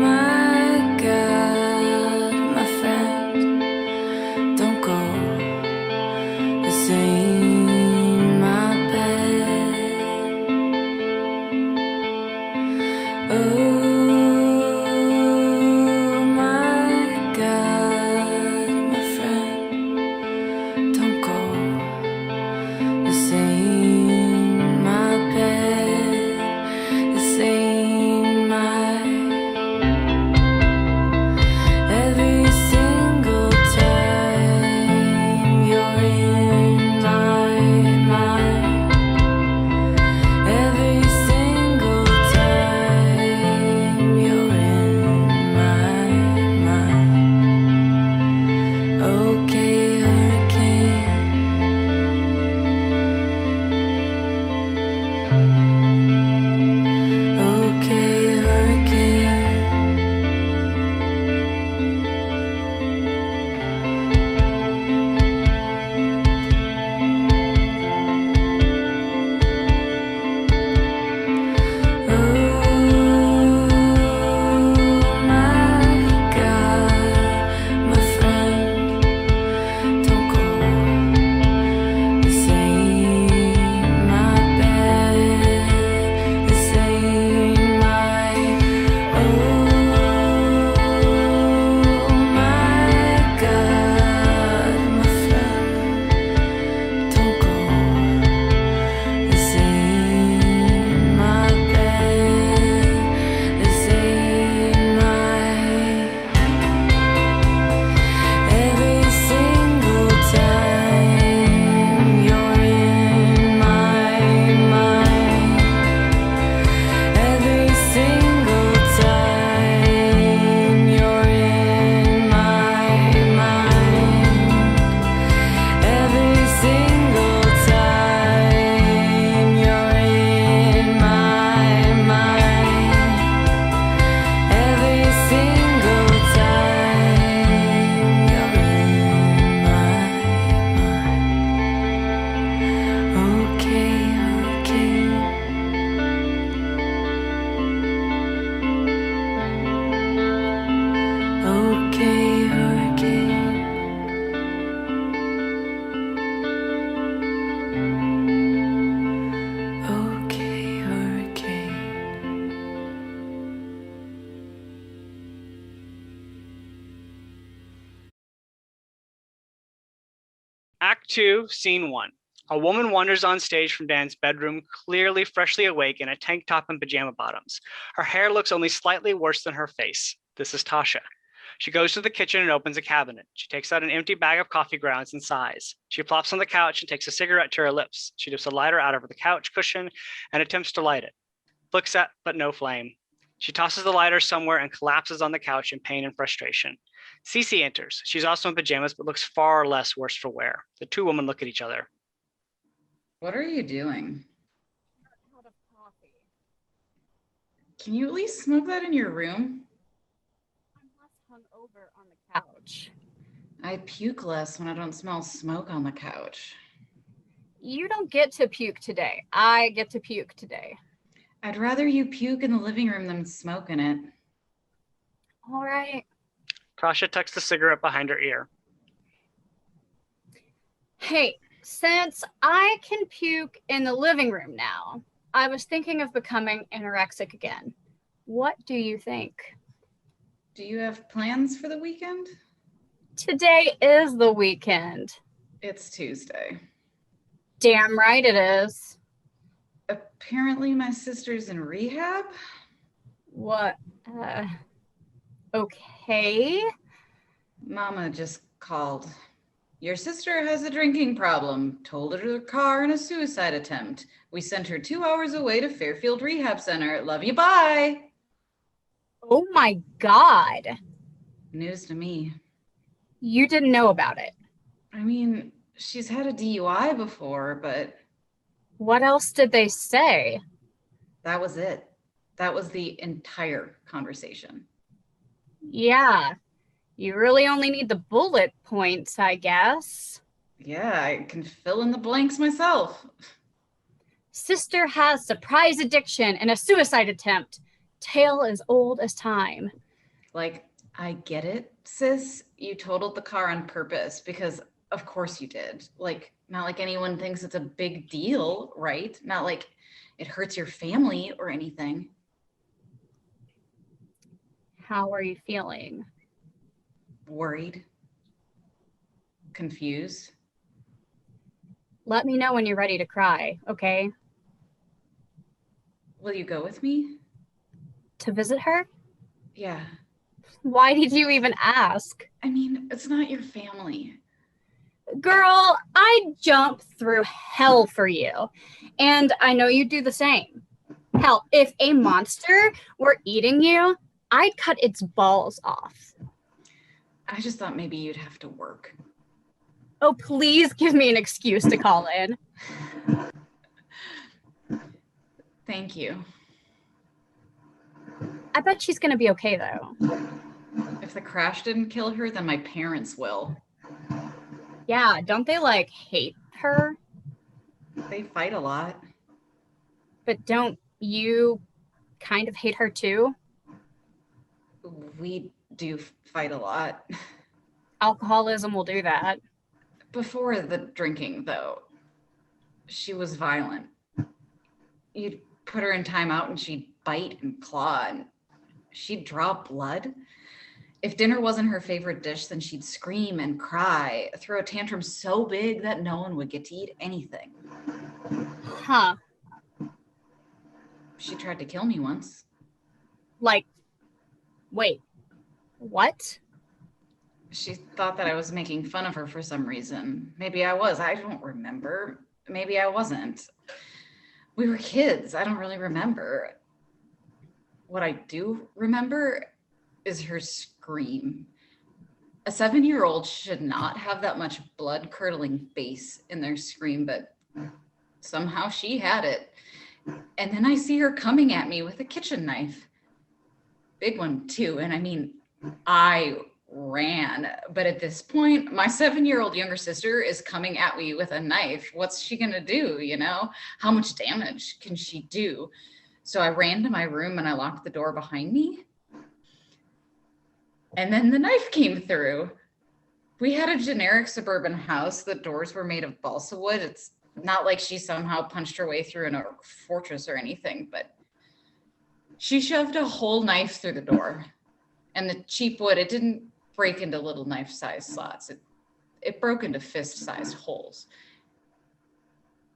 my God, my friend, don't go. This ain't my bed. Oh my God, my friend, don't go. This ain't my bed. This ain't my. Every single time you're in my mind. Every single time Act 2, Scene 1. A woman wanders on stage from Dan's bedroom, clearly freshly awake in a tank top and pajama bottoms. Her hair looks only slightly worse than her face. This is Tasha. She goes to the kitchen and opens a cabinet. She takes out an empty bag of coffee grounds and sighs. She plops on the couch and takes a cigarette to her lips. She dips a lighter out of the couch cushion and attempts to light it. Flicks at, but no flame. She tosses the lighter somewhere and collapses on the couch in pain and frustration. CeCe enters. She's also in pajamas, but looks far less worse for wear. The two women look at each other. What are you doing? Can you at least smoke that in your room? I'm less hungover on the couch. I puke less when I don't smell smoke on the couch. You don't get to puke today. I get to puke today. I'd rather you puke in the living room than smoke in it. All right. Tasha tucks the cigarette behind her ear. Hey, since I can puke in the living room now, I was thinking of becoming anorexic again. What do you think? Do you have plans for the weekend? Today is the weekend. It's Tuesday. Damn right it is. Apparently my sister's in rehab. What? Okay. Mama just called. Your sister has a drinking problem. Told her car in a suicide attempt. We sent her 2 hours away to Fairfield Rehab Center. Love you, bye. Oh my God. News to me. You didn't know about it. I mean, she's had a DUI before, but... What else did they say? That was it. That was the entire conversation. Yeah. You really only need the bullet points, I guess. Yeah, I can fill in the blanks myself. Sister has surprise addiction and a suicide attempt. Tale as old as time. Like, I get it, sis. You totaled the car on purpose because of course you did. Like, not like anyone thinks it's a big deal, right? Not like it hurts your family or anything. How are you feeling? Worried. Confused. Let me know when you're ready to cry, okay? Will you go with me? To visit her? Yeah. Why did you even ask? I mean, it's not your family. Girl, I'd jump through hell for you. And I know you'd do the same. Hell, if a monster were eating you, I'd cut its balls off. I just thought maybe you'd have to work. Oh, please give me an excuse to call in. Thank you. I bet she's gonna be okay though. If the crash didn't kill her, then my parents will. Yeah, don't they like hate her? They fight a lot. But don't you kind of hate her too? We do fight a lot. Alcoholism will do that. Before the drinking, though, she was violent. You'd put her in timeout and she'd bite and claw and she'd draw blood. If dinner wasn't her favorite dish, then she'd scream and cry, throw a tantrum so big that no one would get to eat anything. Huh. She tried to kill me once. Like, wait, what? She thought that I was making fun of her for some reason. Maybe I was. I don't remember. Maybe I wasn't. We were kids. I don't really remember. What I do remember is her scream. A 7-year-old should not have that much blood-curdling bass in their scream, but somehow she had it. And then I see her coming at me with a kitchen knife. Big one, too. And I mean, I ran. But at this point, my 7-year-old younger sister is coming at me with a knife. What's she gonna do, you know? How much damage can she do? So I ran to my room and I locked the door behind me. And then the knife came through. We had a generic suburban house. The doors were made of balsa wood. It's not like she somehow punched her way through in a fortress or anything, but she shoved a whole knife through the door. And the cheap wood, it didn't break into little knife-sized slots. it broke into fist-sized holes.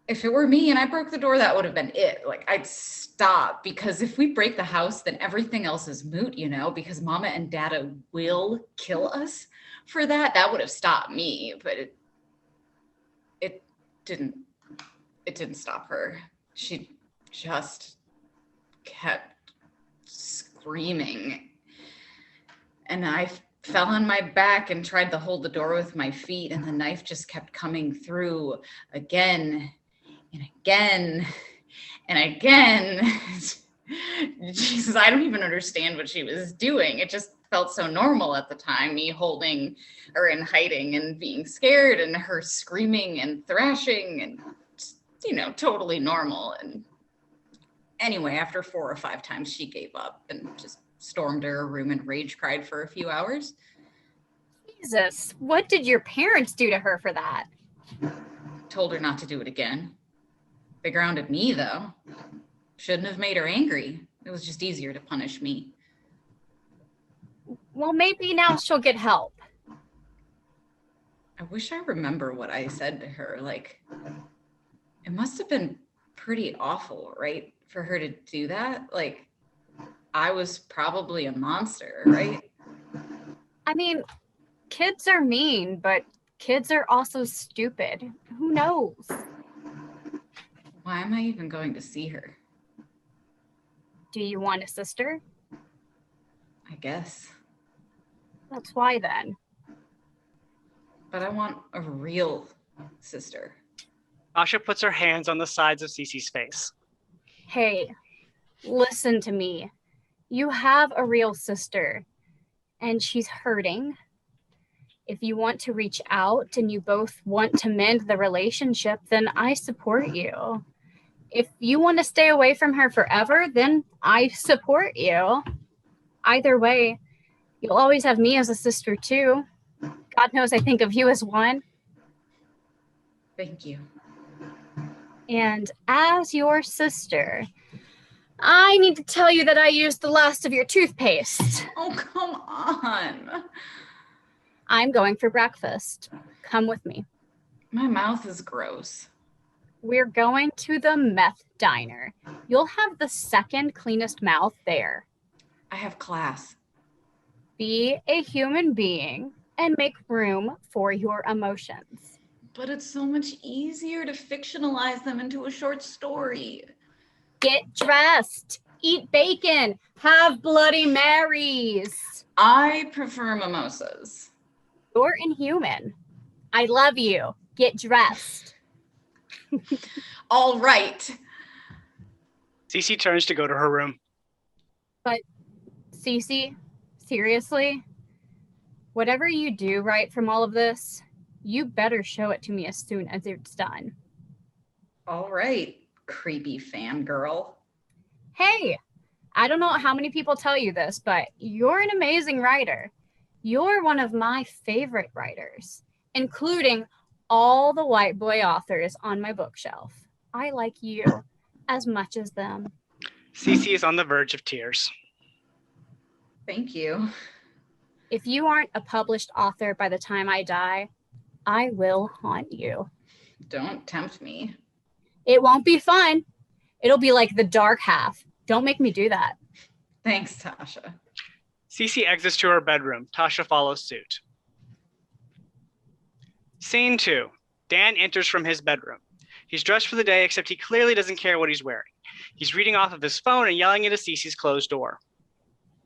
If it were me and I broke the door, that would have been it. Like, I'd stop, because if we break the house, then everything else is moot, you know, because Mama and Dada will kill us for that. That would have stopped me, but it didn't stop her. She just kept screaming. And I fell on my back and tried to hold the door with my feet, and the knife just kept coming through again and again and again. Jesus, I don't even understand what she was doing. It just felt so normal at the time, me holding her and hiding and being scared, and her screaming and thrashing, and, you know, totally normal. And anyway, after 4 or 5 times, she gave up and just stormed to her room and rage cried for a few hours. Jesus, what did your parents do to her for that? Told her not to do it again. They grounded me, though. Shouldn't have made her angry. It was just easier to punish me. Well, maybe now she'll get help. I wish I remember what I said to her. Like, it must have been pretty awful, right? For her to do that. Like, I was probably a monster, right? I mean, kids are mean, but kids are also stupid. Who knows? Why am I even going to see her? Do you want a sister? I guess. That's why then. But I want a real sister. Tasha puts her hands on the sides of CeCe's face. Hey, listen to me. You have a real sister, and she's hurting. If you want to reach out and you both want to mend the relationship, then I support you. If you want to stay away from her forever, then I support you. Either way, you'll always have me as a sister too. God knows I think of you as one. Thank you. And as your sister, I need to tell you that I used the last of your toothpaste. Oh, come on. I'm going for breakfast. Come with me. My mouth is gross. We're going to the meth diner. You'll have the second cleanest mouth there. I have class. Be a human being and make room for your emotions. But it's so much easier to fictionalize them into a short story. Get dressed. Eat bacon. Have Bloody Marys. I prefer mimosas. You're inhuman. I love you. Get dressed. All right. CeCe turns to go to her room. But, CeCe, seriously? Whatever you do right from all of this, you better show it to me as soon as it's done. All right, creepy fangirl. Hey, I don't know how many people tell you this, but you're an amazing writer. You're one of my favorite writers, including all the white boy authors on my bookshelf. I like you as much as them. CeCe is on the verge of tears. Thank you. If you aren't a published author by the time I die, I will haunt you. Don't tempt me. It won't be fun. It'll be like the dark half. Don't make me do that. Thanks, Tasha. CeCe exits to her bedroom. Tasha follows suit. Scene 2. Dan enters from his bedroom. He's dressed for the day, except he clearly doesn't care what he's wearing. He's reading off of his phone and yelling into CeCe's closed door.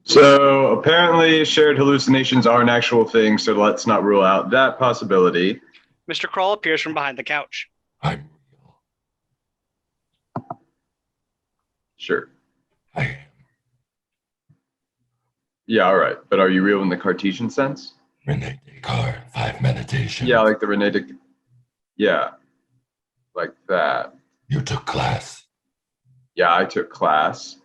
So apparently shared hallucinations are an actual thing, so let's not rule out that possibility. Mr. Kroll appears from behind the couch. I'm real. Sure. I am. Yeah, all right. But are you real in the Cartesian sense? Rene Descartes, 5 meditations. Yeah, like the Rene Descartes. Yeah, like that. You took class. Yeah, I took class.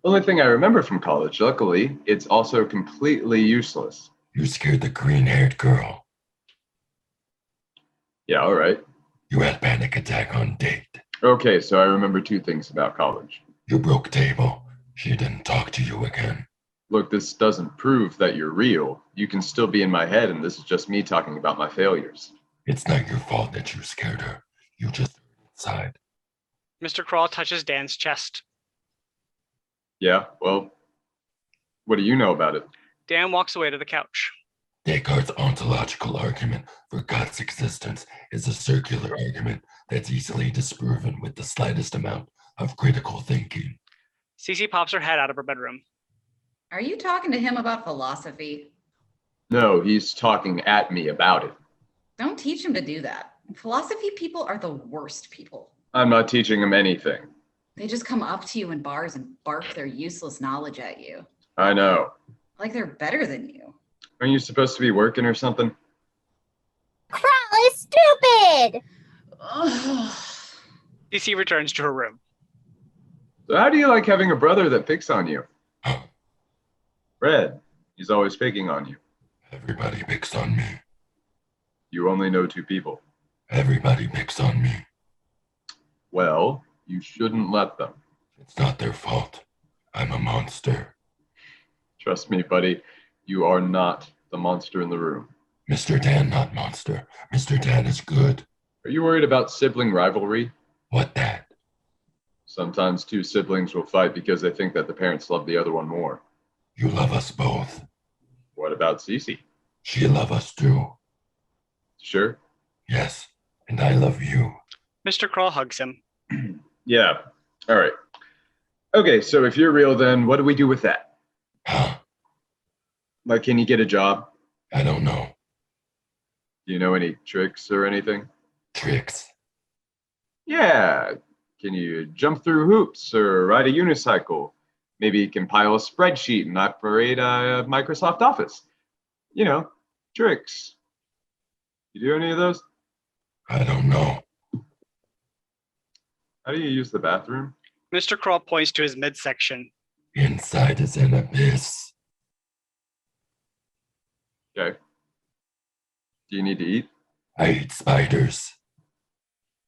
Only thing I remember from college, luckily, it's also completely useless. You scared the green-haired girl. Yeah, all right. You had panic attack on date. Okay, so I remember 2 things about college. You broke table. She didn't talk to you again. Look, this doesn't prove that you're real. You can still be in my head, and this is just me talking about my failures. It's not your fault that you scared her. You just inside. Mr. Crawl touches Dan's chest. Yeah, well, what do you know about it? Dan walks away to the couch. Descartes' ontological argument for God's existence is a circular argument that's easily disproven with the slightest amount of critical thinking. CeCe pops her head out of her bedroom. Are you talking to him about philosophy? No, he's talking at me about it. Don't teach him to do that. Philosophy people are the worst people. I'm not teaching him anything. They just come up to you in bars and bark their useless knowledge at you. I know. Like they're better than you. Aren't you supposed to be working or something? Crawl is stupid! CeCe returns to her room. So how do you like having a brother that picks on you? Red, he's always picking on you. Everybody picks on me. You only know 2 people. Everybody picks on me. Well, you shouldn't let them. It's not their fault. I'm a monster. Trust me, buddy, you are not the monster in the room. Mr. Dan, not monster. Mr. Dan is good. Are you worried about sibling rivalry? What that? Sometimes 2 siblings will fight because they think that the parents love the other one more. You love us both. What about CeCe? She love us too. Sure? Yes, and I love you. Mr. Crawl hugs him. Yeah, all right. Okay, so if you're real, then what do we do with that? Huh? Like, can you get a job? I don't know. Do you know any tricks or anything? Tricks? Yeah. Can you jump through hoops or ride a unicycle? Maybe compile a spreadsheet and operate a Microsoft Office. You know, tricks. You do any of those? I don't know. How do you use the bathroom? Mr. Crawl points to his midsection. Inside is an abyss. Okay. Do you need to eat? I eat spiders.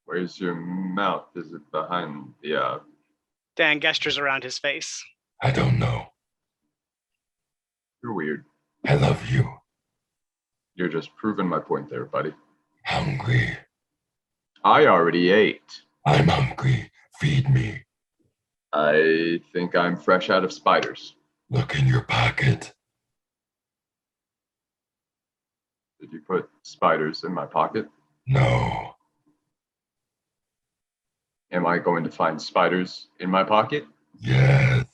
Where's your mouth? Is it behind the, Dan gestures around his face. I don't know. You're weird. I love you. You're just proving my point there, buddy. Hungry. I already ate. I'm hungry. Feed me. I think I'm fresh out of spiders. Look in your pocket. Did you put spiders in my pocket? No. Am I going to find spiders in my pocket? Yes.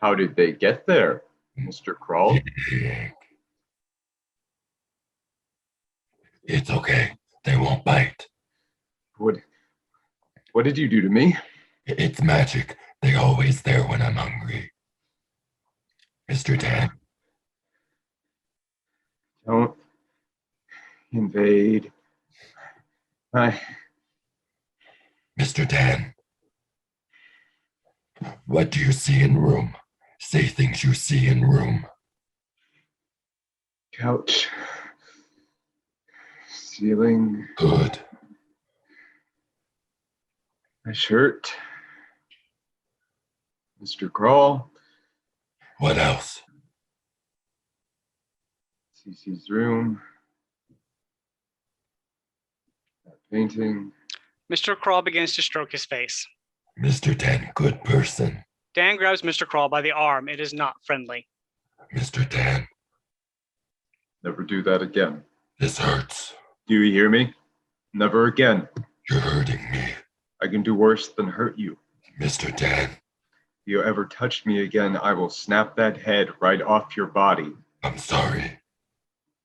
How did they get there, Mr. Crawl? It's okay. They won't bite. What did you do to me? It's magic. They're always there when I'm hungry. Mr. Dan. Don't invade. Mr. Dan. What do you see in room? Say things you see in room. Couch. Ceiling. Good. My shirt. Mr. Crawl. What else? CeCe's room. That painting. Mr. Crawl begins to stroke his face. Mr. Dan, good person. Dan grabs Mr. Crawl by the arm. It is not friendly. Mr. Dan. Never do that again. This hurts. Do you hear me? Never again. You're hurting me. I can do worse than hurt you. Mr. Dan. If you ever touch me again, I will snap that head right off your body. I'm sorry.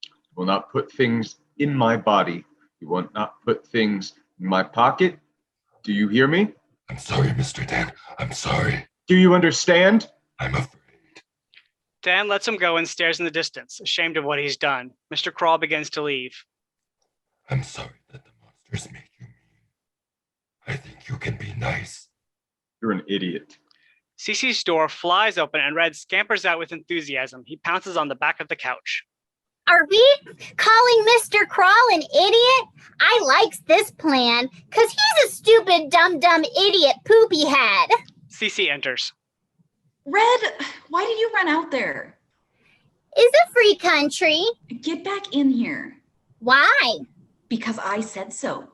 You will not put things in my body. You will not put things in my pocket. Do you hear me? I'm sorry, Mr. Dan. I'm sorry. Do you understand? I'm afraid. Dan lets him go and stares in the distance, ashamed of what he's done. Mr. Crawl begins to leave. I'm sorry that the monsters make you mean. I think you can be nice. You're an idiot. CeCe's door flies open and Red scampers out with enthusiasm. He pounces on the back of the couch. Are we calling Mr. Crawl an idiot? I likes this plan, cause he's a stupid, dumb idiot poopy head. CeCe enters. Red, Why did you run out there? It's a free country. Get back in here. Why? Because I said so.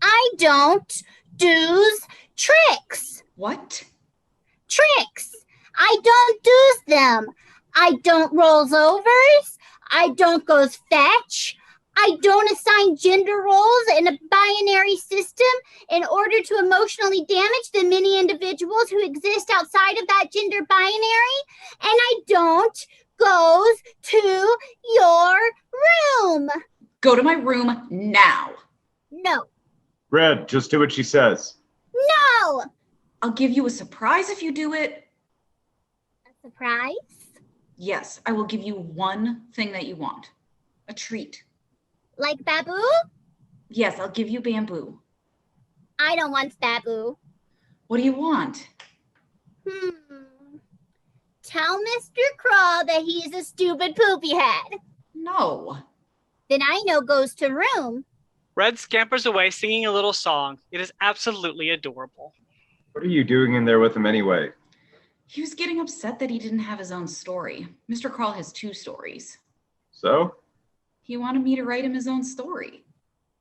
I don't do's tricks. What? Tricks. I don't do's them. I don't rolls overs. I don't goes fetch. I don't assign gender roles in a binary system in order to emotionally damage the many individuals who exist outside of that gender binary. And I don't goes to your room. Go to my room now. No. Red, just do what she says. No. I'll give you a surprise if you do it. A surprise? Yes, I will give you one thing that you want. A treat. Like Babu? Yes, I'll give you bamboo. I don't want Babu. What do you want? Tell Mr. Crawl that he's a stupid poopy head. No. Then I know goes to room. Red scampers away singing a little song. It is absolutely adorable. What are you doing in there with him anyway? He was getting upset that he didn't have his own story. Mr. Crawl has 2 stories. So? He wanted me to write him his own story.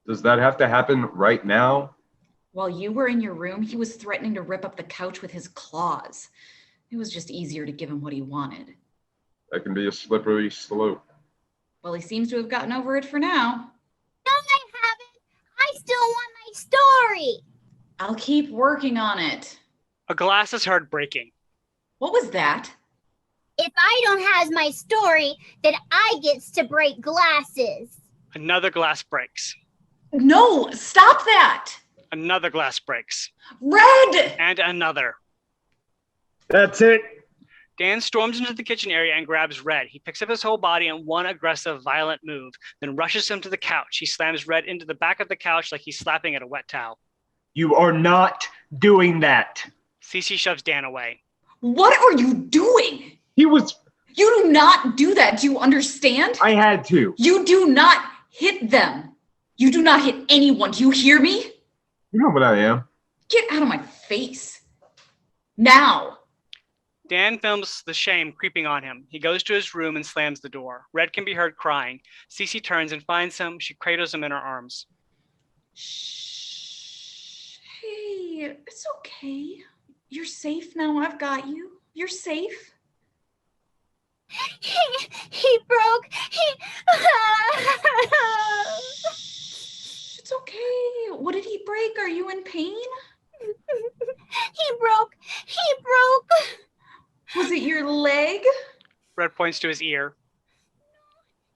Does that have to happen right now? While you were in your room, he was threatening to rip up the couch with his claws. It was just easier to give him what he wanted. That can be a slippery slope. Well, he seems to have gotten over it for now. No, I haven't. I still want my story. I'll keep working on it. A glass is heard breaking. What was that? If I don't have my story, then I gets to break glasses. Another glass breaks. No, stop that! Another glass breaks. Red! And another. That's it. Dan storms into the kitchen area and grabs Red. He picks up his whole body in one aggressive, violent move, then rushes him to the couch. He slams Red into the back of the couch like he's slapping at a wet towel. You are not doing that. CeCe shoves Dan away. What are you doing? You do not do that. Do you understand? I had to. You do not hit them. You do not hit anyone. Do you hear me? You know what I am. Get out of my face. Now. Dan films the shame creeping on him. He goes to his room and slams the door. Red can be heard crying. CeCe turns and finds him. She cradles him in her arms. Shh. Hey, it's okay. You're safe now. I've got you. You're safe. He broke. It's okay. What did he break? Are you in pain? He broke. Was it your leg? Red points to his ear.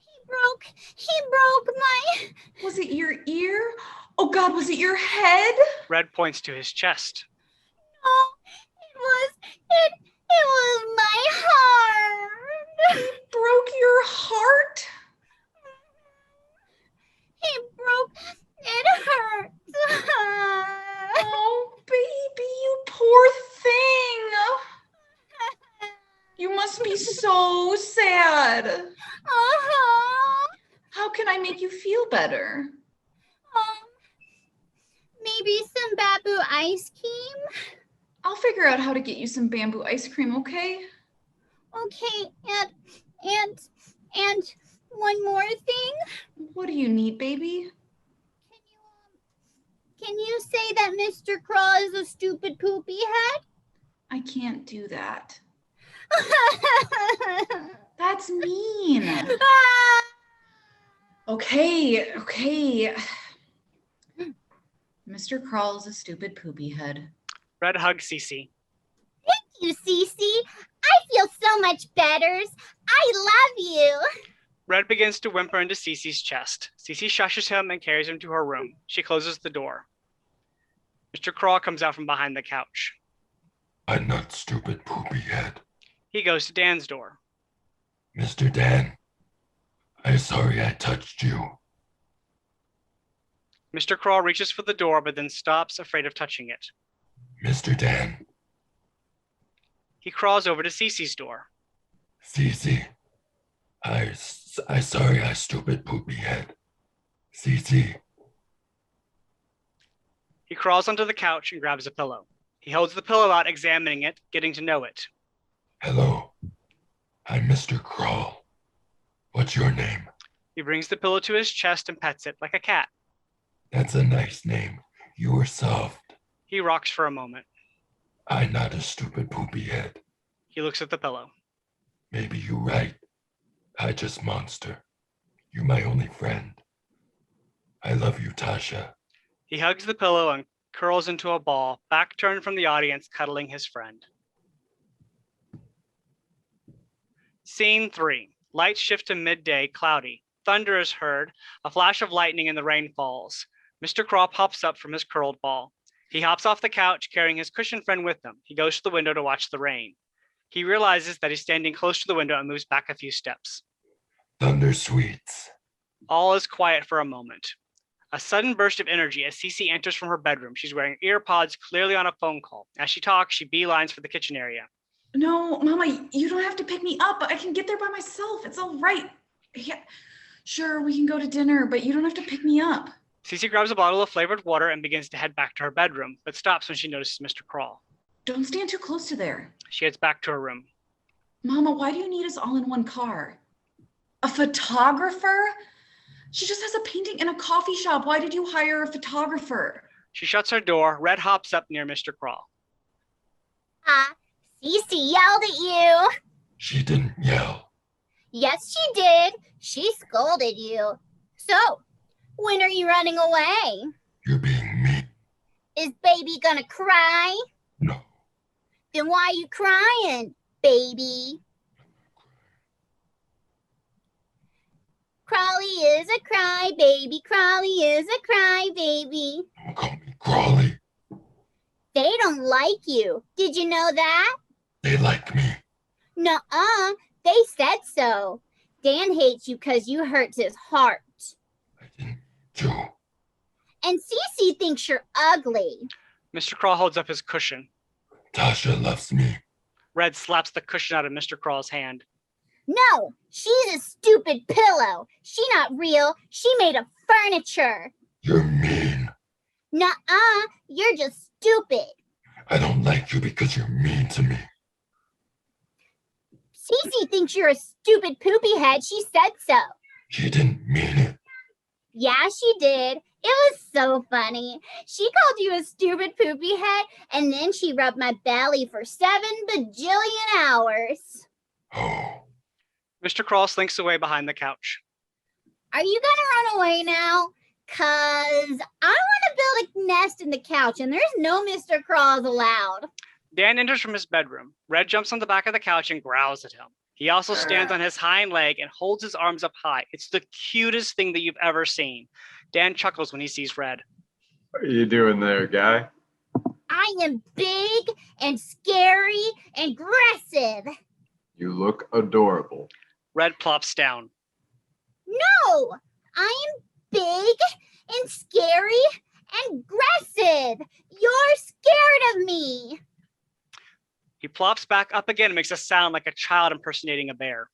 He broke my... Was it your ear? Oh God, was it your head? Red points to his chest. No, it was my heart. He broke your heart? He broke. It hurts. Oh, baby, you poor thing. You must be so sad. How can I make you feel better? Maybe some Babu ice cream? I'll figure out how to get you some bamboo ice cream, okay? Okay, and one more thing. What do you need, baby? Can you say that Mr. Crawl is a stupid poopy head? I can't do that. That's mean. Okay. Mr. Crawl is a stupid poopy head. Red hugs CeCe. Thank you, CeCe. I feel so much better. I love you. Red begins to whimper into CeCe's chest. CeCe shushes him and carries him to her room. She closes the door. Mr. Crawl comes out from behind the couch. I'm not stupid poopy head. He goes to Dan's door. Mr. Dan, I'm sorry I touched you. Mr. Crawl reaches for the door, but then stops, afraid of touching it. Mr. Dan. He crawls over to CeCe's door. CeCe, I sorry I stupid poopy head. CeCe. He crawls onto the couch and grabs a pillow. He holds the pillow out, examining it, getting to know it. Hello. I'm Mr. Crawl. What's your name? He brings the pillow to his chest and pets it like a cat. That's a nice name. You were soft. He rocks for a moment. I'm not a stupid poopy head. He looks at the pillow. Maybe you're right. I just monster. You're my only friend. I love you, Tasha. He hugs the pillow and curls into a ball, back turned from the audience, cuddling his friend. Scene 3. Lights shift to midday, cloudy. Thunder is heard. A flash of lightning and the rain falls. Mr. Crawl pops up from his curled ball. He hops off the couch, carrying his cushioned friend with him. He goes to the window to watch the rain. He realizes that he's standing close to the window and moves back a few steps. Thunder sweets. All is quiet for a moment. A sudden burst of energy as CeCe enters from her bedroom. She's wearing ear pods, clearly on a phone call. As she talks, she beelines for the kitchen area. No, Mama, you don't have to pick me up. I can get there by myself. It's all right. Yeah, sure, we can go to dinner, but you don't have to pick me up. CeCe grabs a bottle of flavored water and begins to head back to her bedroom, but stops when she notices Mr. Crawl. Don't stand too close to there. She heads back to her room. Mama, why do you need us all in one car? A photographer? She just has a painting in a coffee shop. Why did you hire a photographer? She shuts her door. Red hops up near Mr. Crawl. CeCe yelled at you. She didn't yell. Yes, she did. She scolded you. So, when are you running away? You're being mean. Is baby gonna cry? No. Then why are you crying, baby? Crawly is a cry baby. Crawly is a cry baby. Don't call me Crawly. They don't like you. Did you know that? They like me. Nuh-uh. They said so. Dan hates you because you hurt his heart. I didn't do. And CeCe thinks you're ugly. Mr. Crawl holds up his cushion. Tasha loves me. Red slaps the cushion out of Mr. Crawl's hand. No, she's a stupid pillow. She not real. She made of furniture. You're mean. Nuh-uh. You're just stupid. I don't like you because you're mean to me. CeCe thinks you're a stupid poopy head. She said so. She didn't mean it. Yeah, she did. It was so funny. She called you a stupid poopy head, and then she rubbed my belly for 7 bajillion hours. Oh. Mr. Crawl slinks away behind the couch. Are you gonna run away now? Cause I want to build a nest in the couch, and there's no Mr. Crawls allowed. Dan enters from his bedroom. Red jumps on the back of the couch and growls at him. He also stands on his hind leg and holds his arms up high. It's the cutest thing that you've ever seen. Dan chuckles when he sees Red. What are you doing there, guy? I am big and scary and aggressive. You look adorable. Red plops down. No, I am big and scary and aggressive. You're scared of me. He plops back up again and makes a sound like a child impersonating a bear.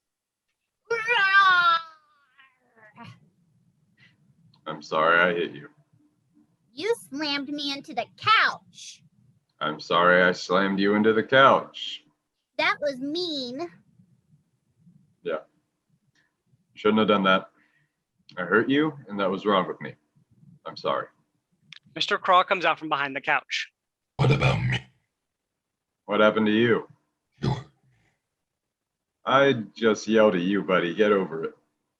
I'm sorry I hit you. You slammed me into the couch. I'm sorry I slammed you into the couch. That was mean. Yeah. Shouldn't have done that. I hurt you, and that was wrong with me. I'm sorry. Mr. Crawl comes out from behind the couch. What about me? What happened to you? You I just yelled at you, buddy. Get over it.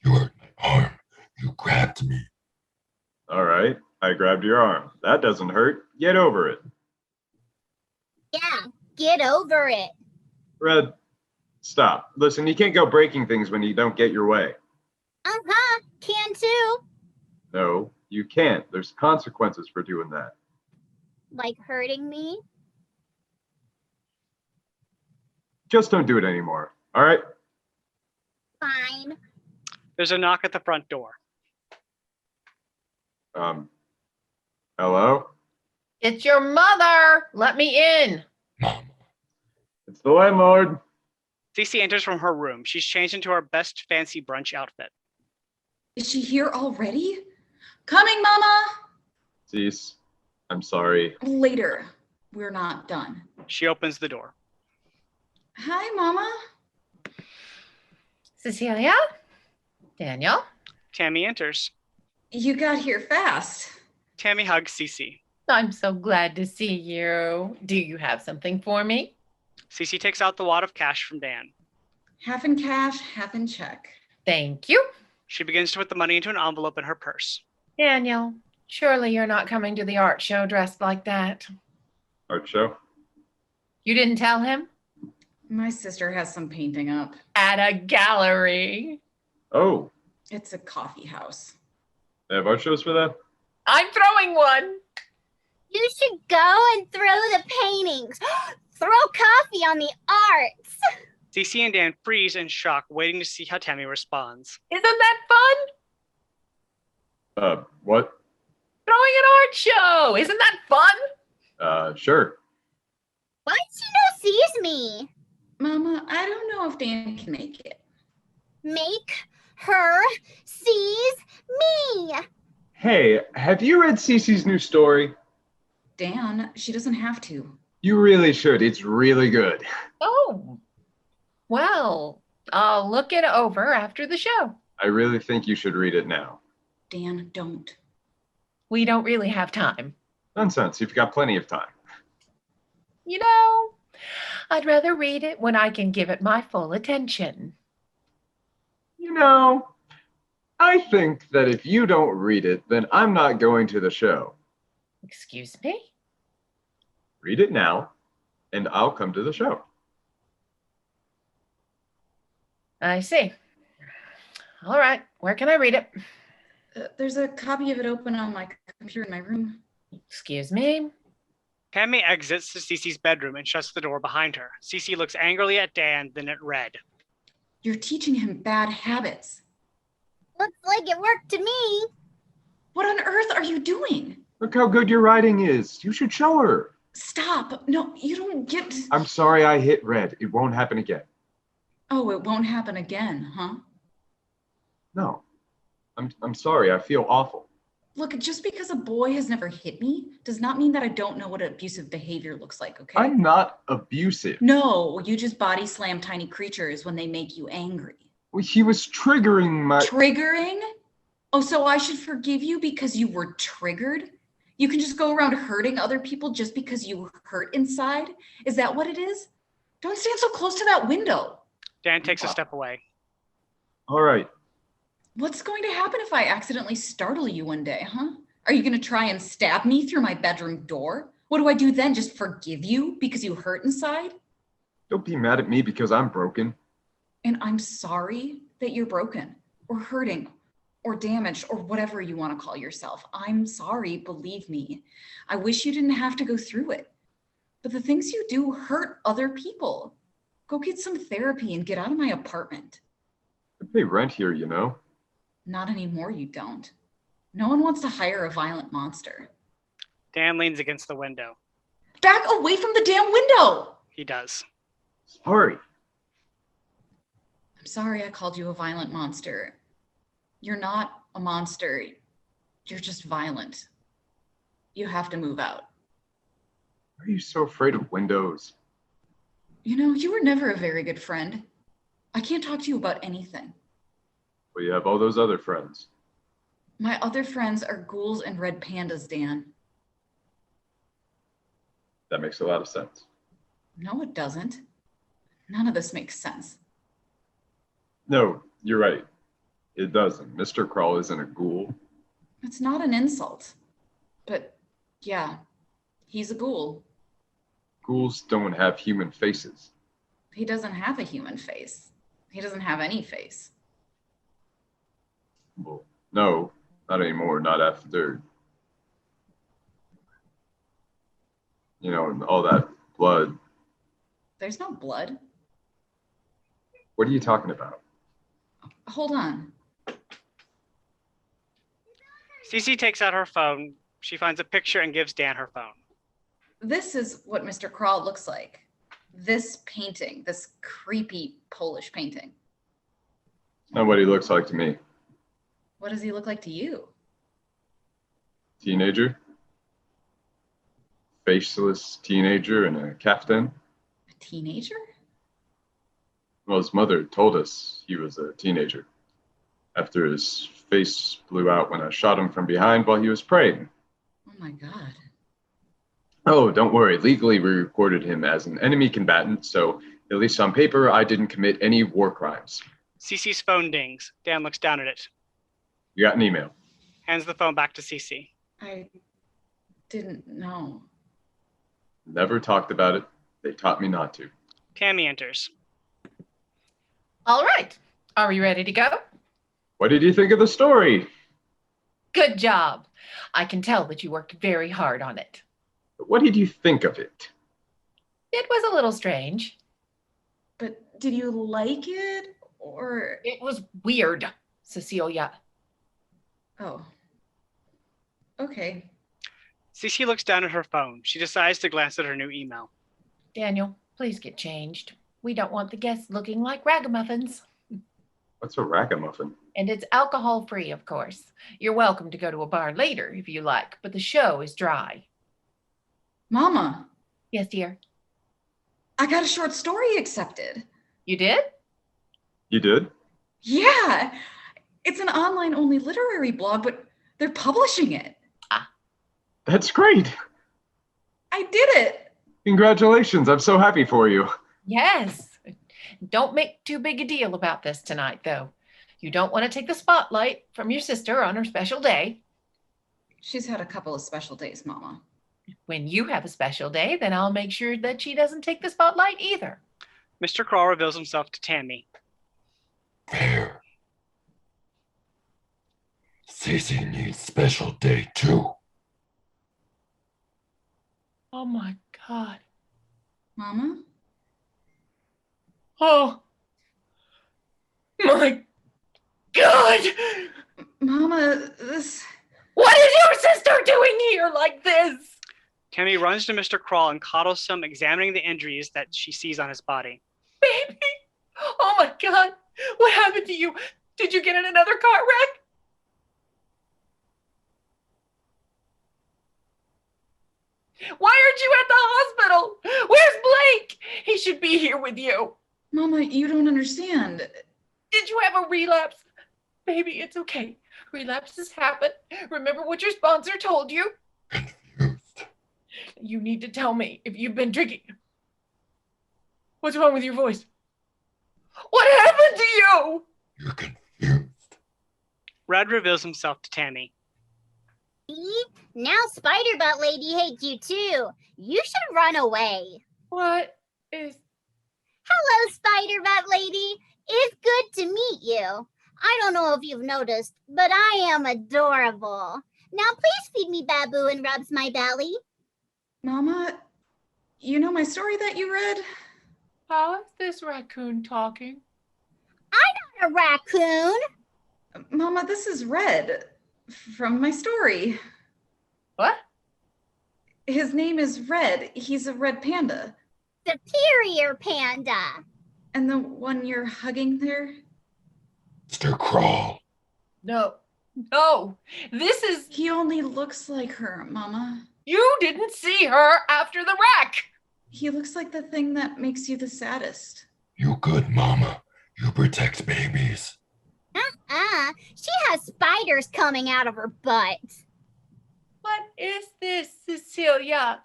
hurt my arm. You grabbed me. All right. I grabbed your arm. That doesn't hurt. Get over it. Yeah, get over it. Red, stop. Listen, you can't go breaking things when you don't get your way. Uh-huh, can too. No, you can't. There's consequences for doing that. Like hurting me? Just don't do it anymore. All right? Fine. There's a knock at the front door. Hello? It's your mother. Let me in. Mama. It's the landlord. CeCe enters from her room. She's changed into her best fancy brunch outfit. Is she here already? Coming, Mama! CeCe, I'm sorry. Later. We're not done. She opens the door. Hi, Mama. Cecilia? Daniel? Tammy enters. You got here fast. Tammy hugs CeCe. I'm so glad to see you. Do you have something for me? CeCe takes out the wad of cash from Dan. Half in cash, half in check. Thank you. She begins to put the money into an envelope in her purse. Daniel, surely you're not coming to the art show dressed like that. Art show? You didn't tell him? My sister has some painting up. At a gallery. Oh, It's a coffee house. they have art shows for that? I'm throwing one. You should go and throw the paintings. Throw coffee on the arts. CeCe and Dan freeze in shock, waiting to see how Tammy responds. Isn't that fun? What? Throwing an art show. Isn't that fun? Sure. Why does she know sees me? Mama, I don't know if Dan can make it. Make her sees me. Hey, have you read CeCe's new story? Dan, she doesn't have to. You really should. It's really good. Oh, well, I'll look it over after the show. I really think you should read it now. Dan, don't. We don't really have time. Nonsense. You've got plenty of time. You know, I'd rather read it when I can give it my full attention. You know, I think that if you don't read it, then I'm not going to the show. Excuse me? Read it now, and I'll come to the show. I see. All right, where can I read it? There's a copy of it open on my computer in my room. Excuse me? Tammy exits to CeCe's bedroom and shuts the door behind her. CeCe looks angrily at Dan, then at Red. You're teaching him bad habits. Looks like it worked to me. What on earth are you doing? Look how good your writing is. You should show her. Stop. No, you don't get... I'm sorry I hit red. It won't happen again. Oh, it won't happen again, huh? No. I'm sorry. I feel awful. Look, just because a boy has never hit me does not mean that I don't know what abusive behavior looks like, okay? I'm not abusive. No, you just body slam tiny creatures when they make you angry. Well, he was triggering my... Triggering? Oh, so I should forgive you because you were triggered? You can just go around hurting other people just because you hurt inside? Is that what it is? Don't stand so close to that window. Dan takes a step away. All right. What's going to happen if I accidentally startle you one day, huh? Are you going to try and stab me through my bedroom door? What do I do then? Just forgive you because you hurt inside? Don't be mad at me because I'm broken. And I'm sorry that you're broken or hurting or damaged or whatever you want to call yourself. I'm sorry, believe me. I wish you didn't have to go through it. But the things you do hurt other people. Go get some therapy and get out of my apartment. I pay rent here, you know. Not anymore, you don't. No one wants to hire a violent monster. Dan leans against the window. Back away from the damn window! He does. Sorry. I'm sorry I called you a violent monster. You're not a monster. You're just violent. You have to move out. Why are you so afraid of windows? You know, you were never a very good friend. I can't talk to you about anything. Well, you have all those other friends. My other friends are ghouls and red pandas, Dan. That makes a lot of sense. No, it doesn't. None of this makes sense. No, you're right. It doesn't. Mr. Crawl isn't a ghoul. It's not an insult. But yeah, he's a ghoul. Ghouls don't have human faces. He doesn't have a human face. He doesn't have any face. Well, no, not anymore. Not after, you know, and all that blood. There's no blood. What are you talking about? Hold on. CeCe takes out her phone. She finds a picture and gives Dan her phone. This is what Mr. Crawl looks like. This painting, this creepy Polish painting. Not what he looks like to me. What does he look like to you? Teenager. Faceless teenager in a kaftan. A teenager? Well, his mother told us he was a teenager after his face blew out when I shot him from behind while he was praying. Oh my God. Oh, don't worry. Legally, we recorded him as an enemy combatant, so at least on paper, I didn't commit any war crimes. CeCe's phone dings. Dan looks down at it. You got an email. Hands the phone back to CeCe. I didn't know. Never talked about it. They taught me not to. Tammy enters. All right. Are we ready to go? What did you think of the story? Good job. I can tell that you worked very hard on it. What did you think of it? It was a little strange. But did you like it, or? It was weird, Cecilia. Oh. Okay. CeCe looks down at her phone. She decides to glance at her new email. Daniel, please get changed. We don't want the guests looking like ragamuffins. What's a ragamuffin? And it's alcohol-free, of course. You're welcome to go to a bar later if you like, but the show is dry. Mama. Yes, dear. I got a short story accepted. You did? You did? Yeah. It's an online-only literary blog, but they're publishing it. That's great. I did it. Congratulations. I'm so happy for you. Yes. Don't make too big a deal about this tonight, though. You don't want to take the spotlight from your sister on her special day. She's had a couple of special days, Mama. When you have a special day, then I'll make sure that she doesn't take the spotlight either. Mr. Kroll reveals himself to Tammy. Fair. CeCe needs special day too. Oh my God. Mama? Oh my God. Mama, this... What is your sister doing here like this? Tammy runs to Mr. Kroll and coddles him, examining the injuries that she sees on his body. Baby. Oh my God. What happened to you? Did you get in another car wreck? Why aren't you at the hospital? Where's Blake? He should be here with you. Mama, you don't understand. Did you have a relapse? Baby, it's okay. Relapses happen. Remember what your sponsor told you? Confused. You need to tell me if you've been drinking. What's wrong with your voice? What happened to you? You're confused. Red reveals himself to Tammy. See? Now Spider-Butt Lady hates you too. You should run away. What is... Hello, Spider-Butt Lady. It's good to meet you. I don't know if you've noticed, but I am adorable. Now please feed me Babu and rubs my belly. Mama, you know my story that you read? How is this raccoon talking? I'm not a raccoon. Mama, this is Red from my story. What? His name is Red. He's a red panda. Superior panda. And the one you're hugging there? Mr. Kroll. No. No. This is... He only looks like her, Mama. You didn't see her after the wreck. He looks like the thing that makes you the saddest. You good mama. You protect babies. She has spiders coming out of her butt. What is this, Cecilia?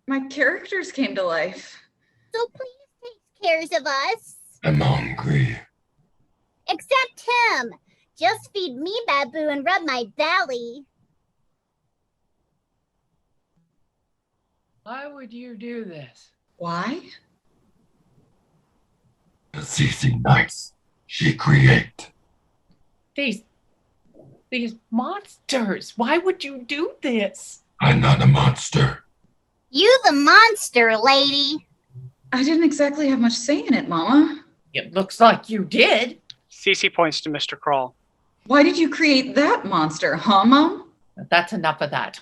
My characters came to life. So please take cares of us. I'm hungry. Except him. Just feed me Babu and rub my belly. Why would you do this? Why? CeCe nice. She create. These monsters. Why would you do this? I'm not a monster. You the monster, lady. I didn't exactly have much say in it, Mama. It looks like you did. CeCe points to Mr. Kroll. Why did you create that monster, huh, Mom? That's enough of that.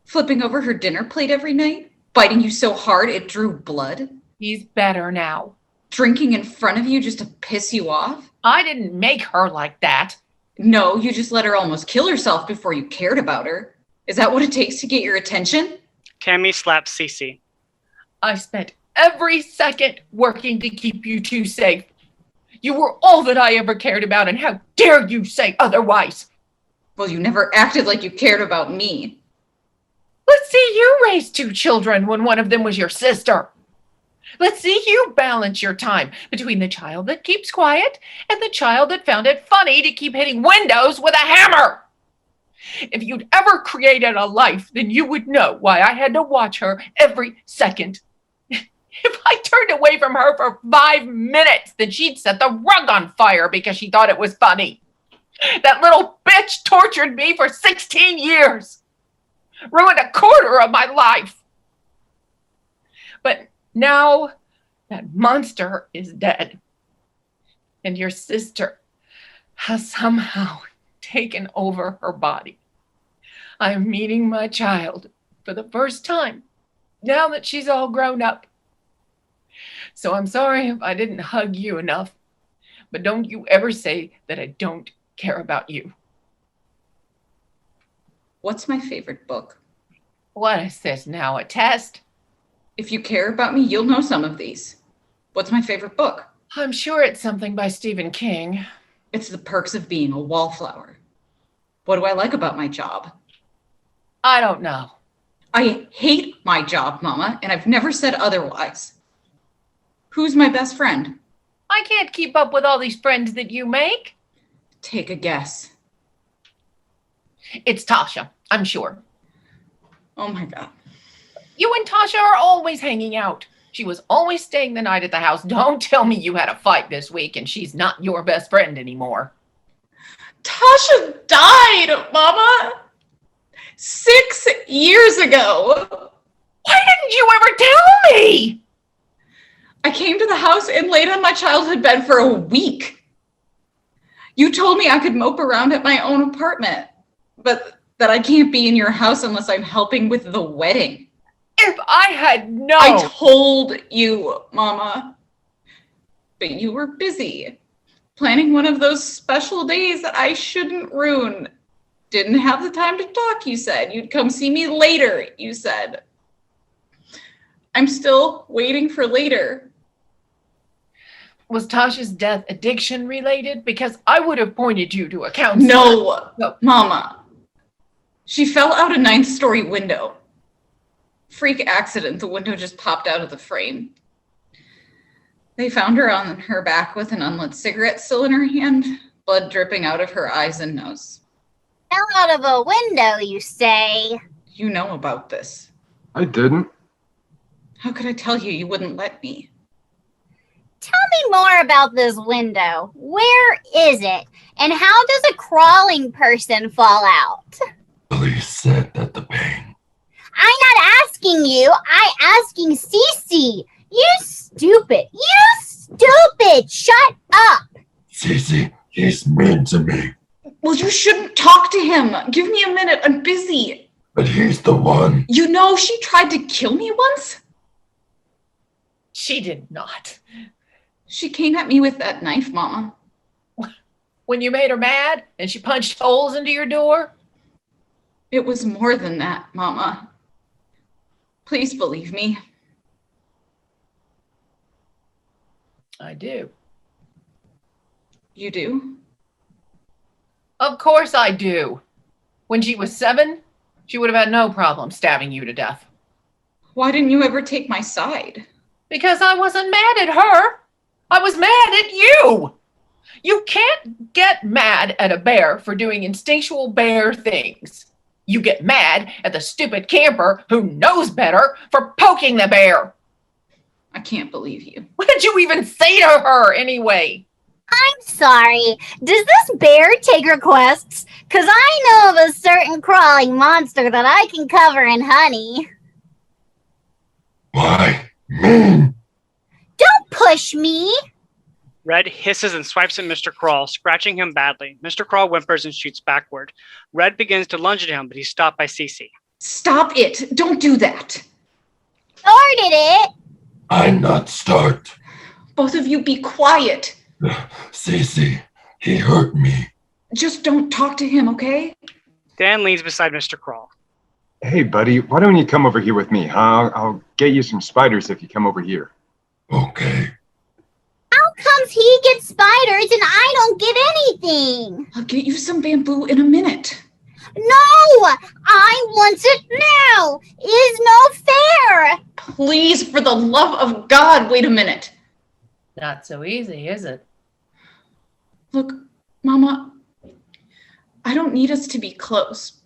Flipping over her dinner plate every night? Biting you so hard it drew blood? He's better now. Drinking in front of you just to piss you off? I didn't make her like that. No, you just let her almost kill herself before you cared about her. Is that what it takes to get your attention? Tammy slaps CeCe. I spent every second working to keep you two safe. You were all that I ever cared about, and how dare you say otherwise? Well, you never acted like you cared about me. Let's see you raise 2 children when one of them was your sister. Let's see you balance your time between the child that keeps quiet and the child that found it funny to keep hitting windows with a hammer. If you'd ever created a life, then you would know why I had to watch her every second. If I turned away from her for 5 minutes, then she'd set the rug on fire because she thought it was funny. That little bitch tortured me for 16 years. Ruined a quarter of my life. But now that monster is dead, and your sister has somehow taken over her body. I am meeting my child for the first time now that she's all grown up. So I'm sorry if I didn't hug you enough, but don't you ever say that I don't care about you. What's my favorite book? What is this now, a test? If you care about me, you'll know some of these. What's my favorite book? I'm sure it's something by Stephen King. It's The Perks of Being a Wallflower. What do I like about my job? I don't know. I hate my job, Mama, and I've never said otherwise. Who's my best friend? I can't keep up with all these friends that you make. Take a guess. It's Tasha, I'm sure. Oh my God. You and Tasha are always hanging out. She was always staying the night at the house. Don't tell me you had a fight this week and she's not your best friend anymore. Tasha died, Mama! 6 years ago. Why didn't you ever tell me? I came to the house and laid on my childhood bed for a week. You told me I could mope around at my own apartment, but that I can't be in your house unless I'm helping with the wedding. If I had known. I told you, Mama. But you were busy planning one of those special days that I shouldn't ruin. Didn't have the time to talk, you said. You'd come see me later, you said. I'm still waiting for later. Was Tasha's death addiction related? Because I would have pointed you to a counselor. No, Mama. She fell out a 9th-story window. Freak accident, the window just popped out of the frame. They found her on her back with an unlit cigarette still in her hand, blood dripping out of her eyes and nose. Fell out of a window, you say? You know about this. I didn't. How could I tell you? You wouldn't let me. Tell me more about this window. Where is it? And how does a crawling person fall out? Police said that the pain. I'm not asking you. I'm asking CeCe. You stupid. Shut up. CeCe, he's mean to me. Well, you shouldn't talk to him. Give me a minute. I'm busy. But he's the one. You know, she tried to kill me once. She did not. She came at me with that knife, Mama. When you made her mad and she punched holes into your door? It was more than that, Mama. Please believe me. I do. You do? Of course I do. When she was 7, she would have had no problem stabbing you to death. Why didn't you ever take my side? Because I wasn't mad at her. I was mad at you. You can't get mad at a bear for doing instinctual bear things. You get mad at the stupid camper who knows better for poking the bear. I can't believe you. What did you even say to her anyway? I'm sorry. Does this bear take requests? Because I know of a certain crawling monster that I can cover in honey. Why? Me? Don't push me. Red hisses and swipes at Mr. Crawl, scratching him badly. Mr. Crawl whimpers and shoots backward. Red begins to lunge at him, but he's stopped by CeCe. Stop it! Don't do that! Started it! I not start. Both of you be quiet. CeCe, he hurt me. Just don't talk to him, okay? Dan leans beside Mr. Crawl. Hey, buddy, why don't you come over here with me, huh? I'll get you some spiders if you come over here. Okay. How comes he gets spiders and I don't get anything? I'll get you some bamboo in a minute. No! I want it now! Is no fair! Please, for the love of God, wait a minute. Not so easy, is it? Look, Mama, I don't need us to be close,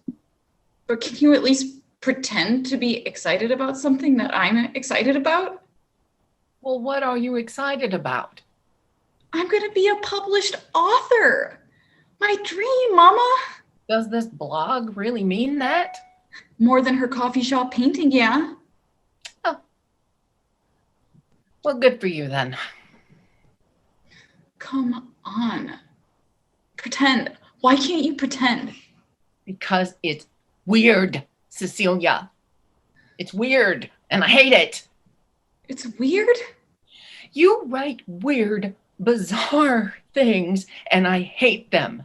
but can you at least pretend to be excited about something that I'm excited about? Well, what are you excited about? I'm going to be a published author. My dream, Mama. Does this blog really mean that? More than her coffee shop painting, yeah. Oh. Well, good for you then. Come on. Pretend. Why can't you pretend? Because it's weird, Cecilia. It's weird, and I hate it. It's weird? You write weird, bizarre things, and I hate them.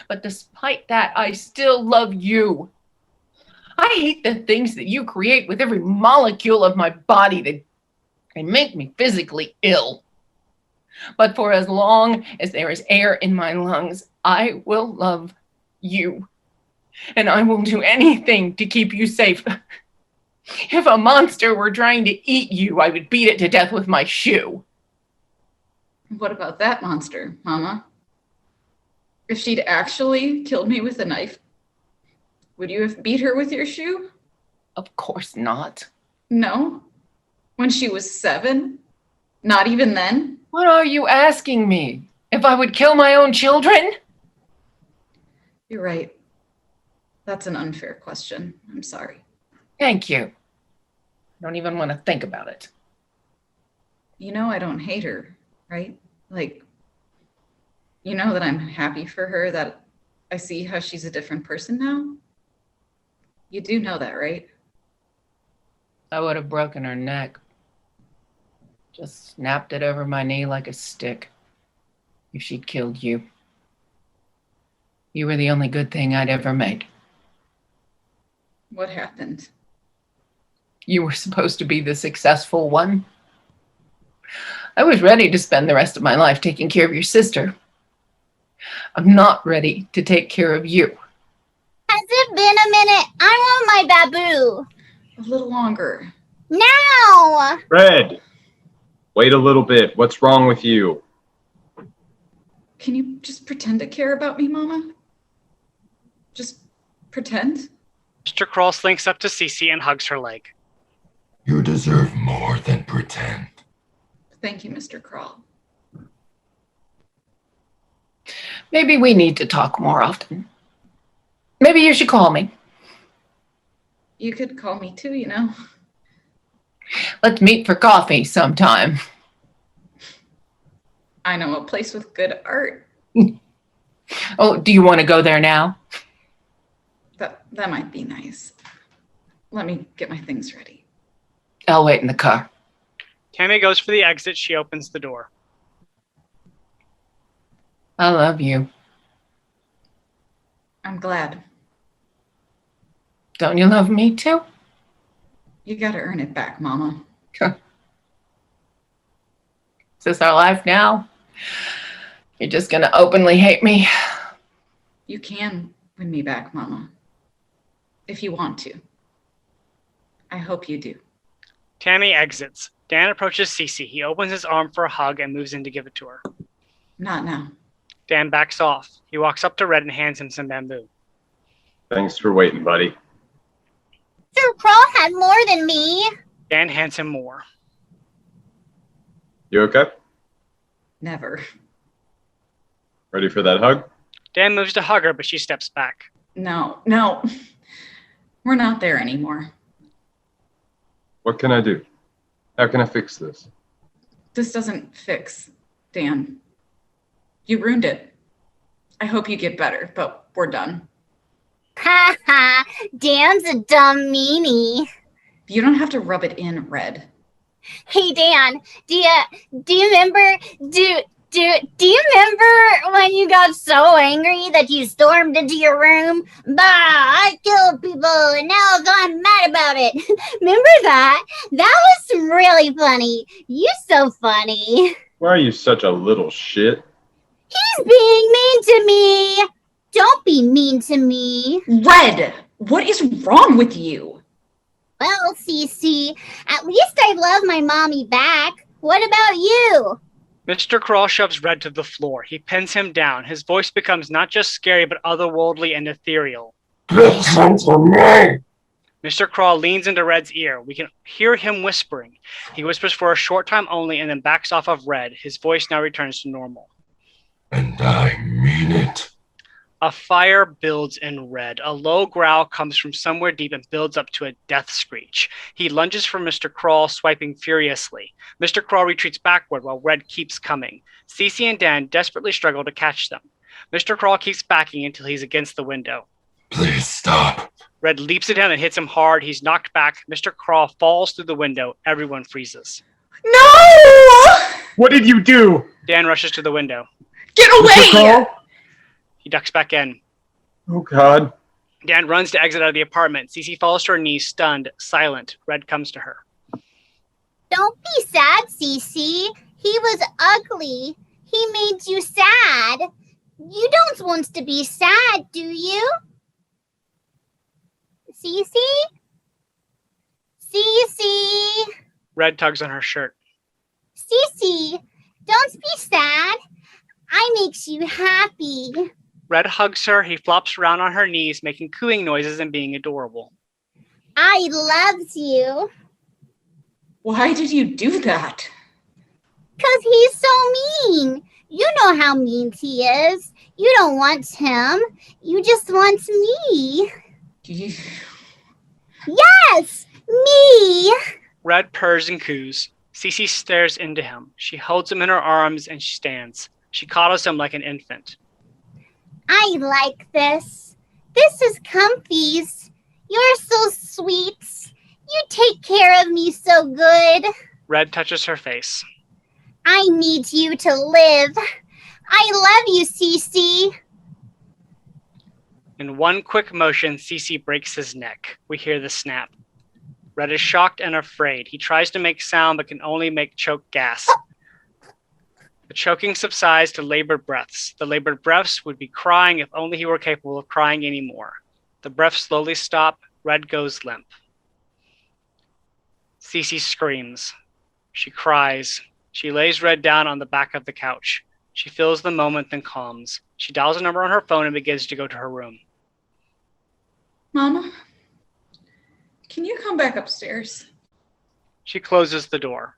But despite that, I still love you. I hate the things that you create with every molecule of my body that can make me physically ill. But for as long as there is air in my lungs, I will love you. And I will do anything to keep you safe. If a monster were trying to eat you, I would beat it to death with my shoe. What about that monster, Mama? If she'd actually killed me with a knife, would you have beat her with your shoe? Of course not. No? When she was 7? Not even then? What are you asking me? If I would kill my own children? You're right. That's an unfair question. I'm sorry. Thank you. I don't even want to think about it. You know I don't hate her, right? Like, you know that I'm happy for her, that I see how she's a different person now? You do know that, right? I would have broken her neck. Just snapped it over my knee like a stick if she'd killed you. You were the only good thing I'd ever made. What happened? You were supposed to be the successful one. I was ready to spend the rest of my life taking care of your sister. I'm not ready to take care of you. Has it been a minute? I want my baboo. A little longer. Now! Red, wait a little bit. What's wrong with you? Can you just pretend to care about me, Mama? Just pretend? Mr. Kroll slinks up to CeCe and hugs her leg. You deserve more than pretend. Thank you, Mr. Kroll. Maybe we need to talk more often. Maybe you should call me. You could call me too, you know. Let's meet for coffee sometime. I know a place with good art. Oh, do you want to go there now? That might be nice. Let me get my things ready. I'll wait in the car. Tammy goes for the exit. She opens the door. I love you. I'm glad. Don't you love me too? You gotta earn it back, Mama. Is this our life now? You're just gonna openly hate me? You can win me back, Mama. If you want to. I hope you do. Tammy exits. Dan approaches CeCe. He opens his arm for a hug and moves in to give it to her. Not now. Dan backs off. He walks up to Red and hands him some bamboo. Thanks for waiting, buddy. Mr. Kroll had more than me. Dan hands him more. You okay? Never. Ready for that hug? Dan moves to hug her, but she steps back. No. We're not there anymore. What can I do? How can I fix this? This doesn't fix, Dan. You ruined it. I hope you get better, but we're done. Ha ha, Dan's a dumb meanie. You don't have to rub it in, Red. Hey Dan, do you remember do Do you remember when you got so angry that you stormed into your room? Bah, I killed people and now I'm mad about it. Remember that? That was really funny. You're so funny. Why are you such a little shit? He's being mean to me. Don't be mean to me. Red, what is wrong with you? Well, CeCe, at least I love my mommy back. What about you? Mr. Crawl shoves Red to the floor. He pins him down. His voice becomes not just scary, but otherworldly and ethereal. Listen to me! Mr. Crawl leans into Red's ear. We can hear him whispering. He whispers for a short time only and then backs off of Red. His voice now returns to normal. And I mean it. A fire builds in Red. A low growl comes from somewhere deep and builds up to a death screech. He lunges for Mr. Crawl, swiping furiously. Mr. Crawl retreats backward while Red keeps coming. CeCe and Dan desperately struggle to catch them. Mr. Crawl keeps backing until he's against the window. Please stop. Red leaps at him and hits him hard. He's knocked back. Mr. Crawl falls through the window. Everyone freezes. No! What did you do? Dan rushes to the window. Get away! He ducks back in. Oh, God. Dan runs to exit out of the apartment. CeCe falls to her knees, stunned, silent. Red comes to her. Don't be sad, CeCe. He was ugly. He made you sad. You don't want to be sad, do you? CeCe? CeCe? Red tugs on her shirt. CeCe, don't be sad. I makes you happy. Red hugs her. He flops around on her knees, making cooing noises and being adorable. I loves you. Why did you do that? 'Cause he's so mean. You know how mean he is. You don't want him. You just want me. Yes, me. Red purrs and coos. CeCe stares into him. She holds him in her arms and she stands. She coddles him like an infant. I like this. This is comfies. You're so sweet. You take care of me so good. Red touches her face. I need you to live. I love you, CeCe. In one quick motion, CeCe breaks his neck. We hear the snap. Red is shocked and afraid. He tries to make sound but can only make choked gas. The choking subsides to labored breaths. The labored breaths would be crying if only he were capable of crying anymore. The breaths slowly stop. Red goes limp. CeCe screams. She cries. She lays Red down on the back of the couch. She feels the moment, then calms. She dials a number on her phone and begins to go to her room. Mama, can you come back upstairs? She closes the door.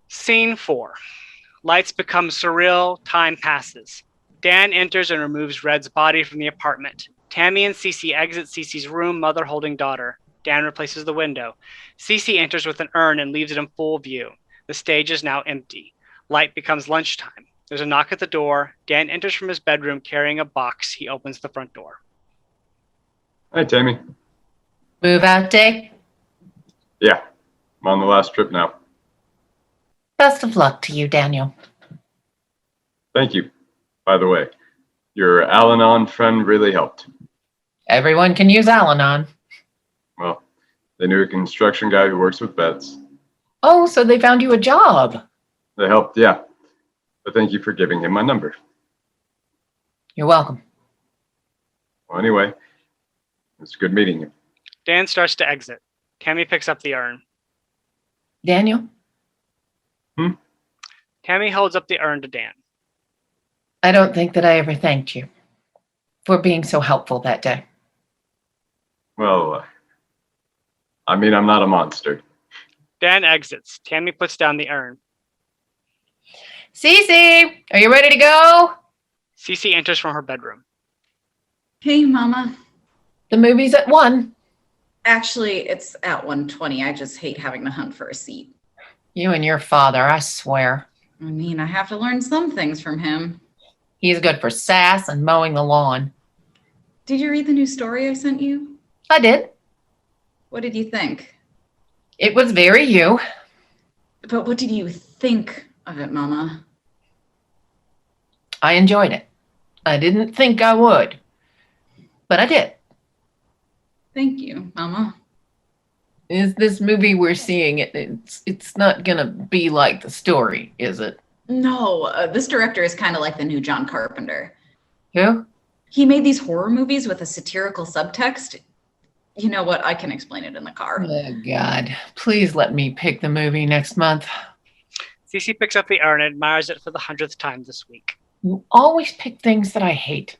Scene 4. Lights become surreal. Time passes. Dan enters and removes Red's body from the apartment. Tammy and CeCe exit CeCe's room, mother holding daughter. Dan replaces the window. CeCe enters with an urn and leaves it in full view. The stage is now empty. Light becomes lunchtime. There's a knock at the door. Dan enters from his bedroom carrying a box. He opens the front door. Hi, Tammy. Move out day? Yeah, I'm on the last trip now. Best of luck to you, Daniel. Thank you. By the way, your Al-Anon friend really helped. Everyone can use Al-Anon. Well, they knew a construction guy who works with beds. Oh, so they found you a job. They helped, yeah. But thank you for giving him my number. You're welcome. Well, anyway, it was good meeting you. Dan starts to exit. Tammy picks up the urn. Daniel? Tammy holds up the urn to Dan. I don't think that I ever thanked you for being so helpful that day. Well, I mean, I'm not a monster. Dan exits. Tammy puts down the urn. CeCe, are you ready to go? CeCe enters from her bedroom. Hey, Mama. The movie's at 1. Actually, it's at 1:20. I just hate having to hunt for a seat. You and your father, I swear. I mean, I have to learn some things from him. He's good for sass and mowing the lawn. Did you read the new story I sent you? I did. What did you think? It was very you. But what did you think of it, Mama. I enjoyed it. I didn't think I would, but I did. Thank you, Mama. Is this movie we're seeing, it's not gonna be like the story, is it? No, this director is kind of like the new John Carpenter. Who? He made these horror movies with a satirical subtext. You know what? I can explain it in the car. Oh, God. Please let me pick the movie next month. CeCe picks up the urn and admires it for the 100th time this week. You always pick things that I hate.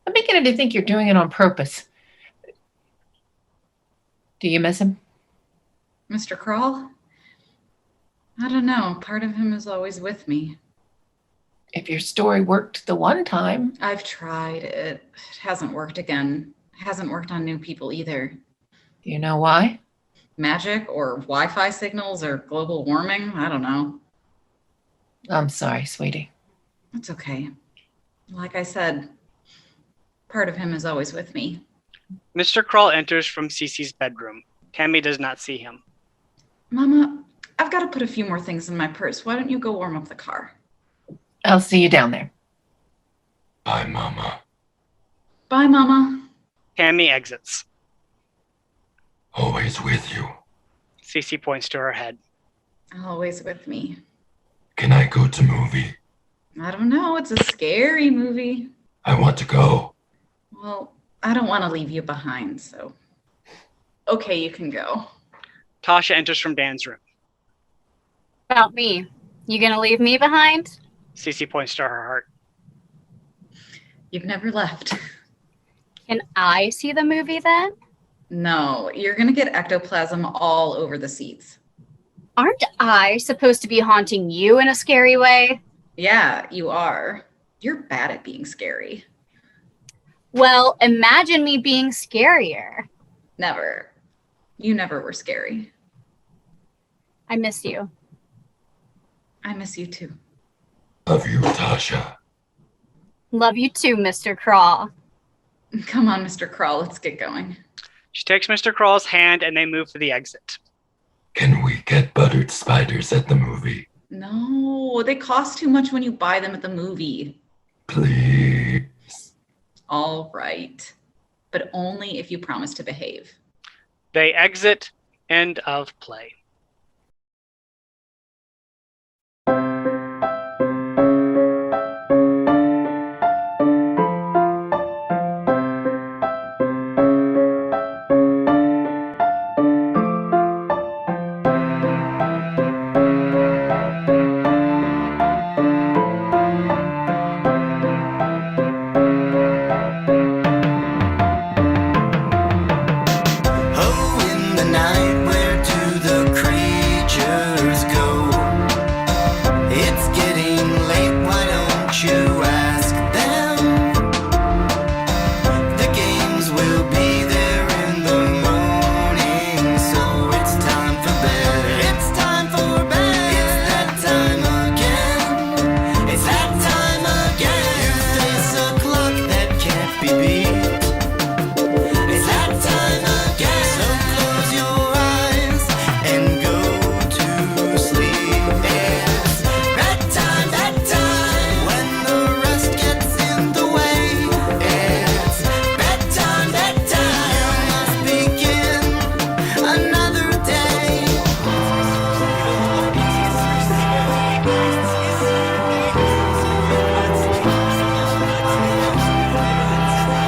I'm beginning to think you're doing it on purpose. Do you miss him? Mr. Kroll? I don't know. Part of him is always with me. If your story worked the one time. I've tried. It hasn't worked again. It hasn't worked on new people either. Do you know why? Magic or Wi-Fi signals or global warming? I don't know. I'm sorry, sweetie. It's okay. Like I said, part of him is always with me. Mr. Kroll enters from CeCe's bedroom. Tammy does not see him. Mama, I've got to put a few more things in my purse. Why don't you go warm up the car? I'll see you down there. Bye, Mama. Bye, Mama. Tammy exits. Always with you. CeCe points to her head. Always with me. Can I go to movie? I don't know. It's a scary movie. I want to go. Well, I don't want to leave you behind, so. Okay, you can go. Tasha enters from Dan's room. About me. You gonna leave me behind? CeCe points to her heart. You've never left. Can I see the movie then? No, you're going to get ectoplasm all over the seats. Aren't I supposed to be haunting you in a scary way? Yeah, you are. You're bad at being scary. Well, imagine me being scarier. Never. You never were scary. I miss you. I miss you too. Love you, Tasha. Love you too, Mr. Crawl. Come on, Mr. Kroll, let's get going. She takes Mr. Kroll's hand and they move for the exit. Can we get buttered spiders at the movie? No, they cost too much when you buy them at the movie. Please. All right. But only if you promise to behave. They exit. End of play.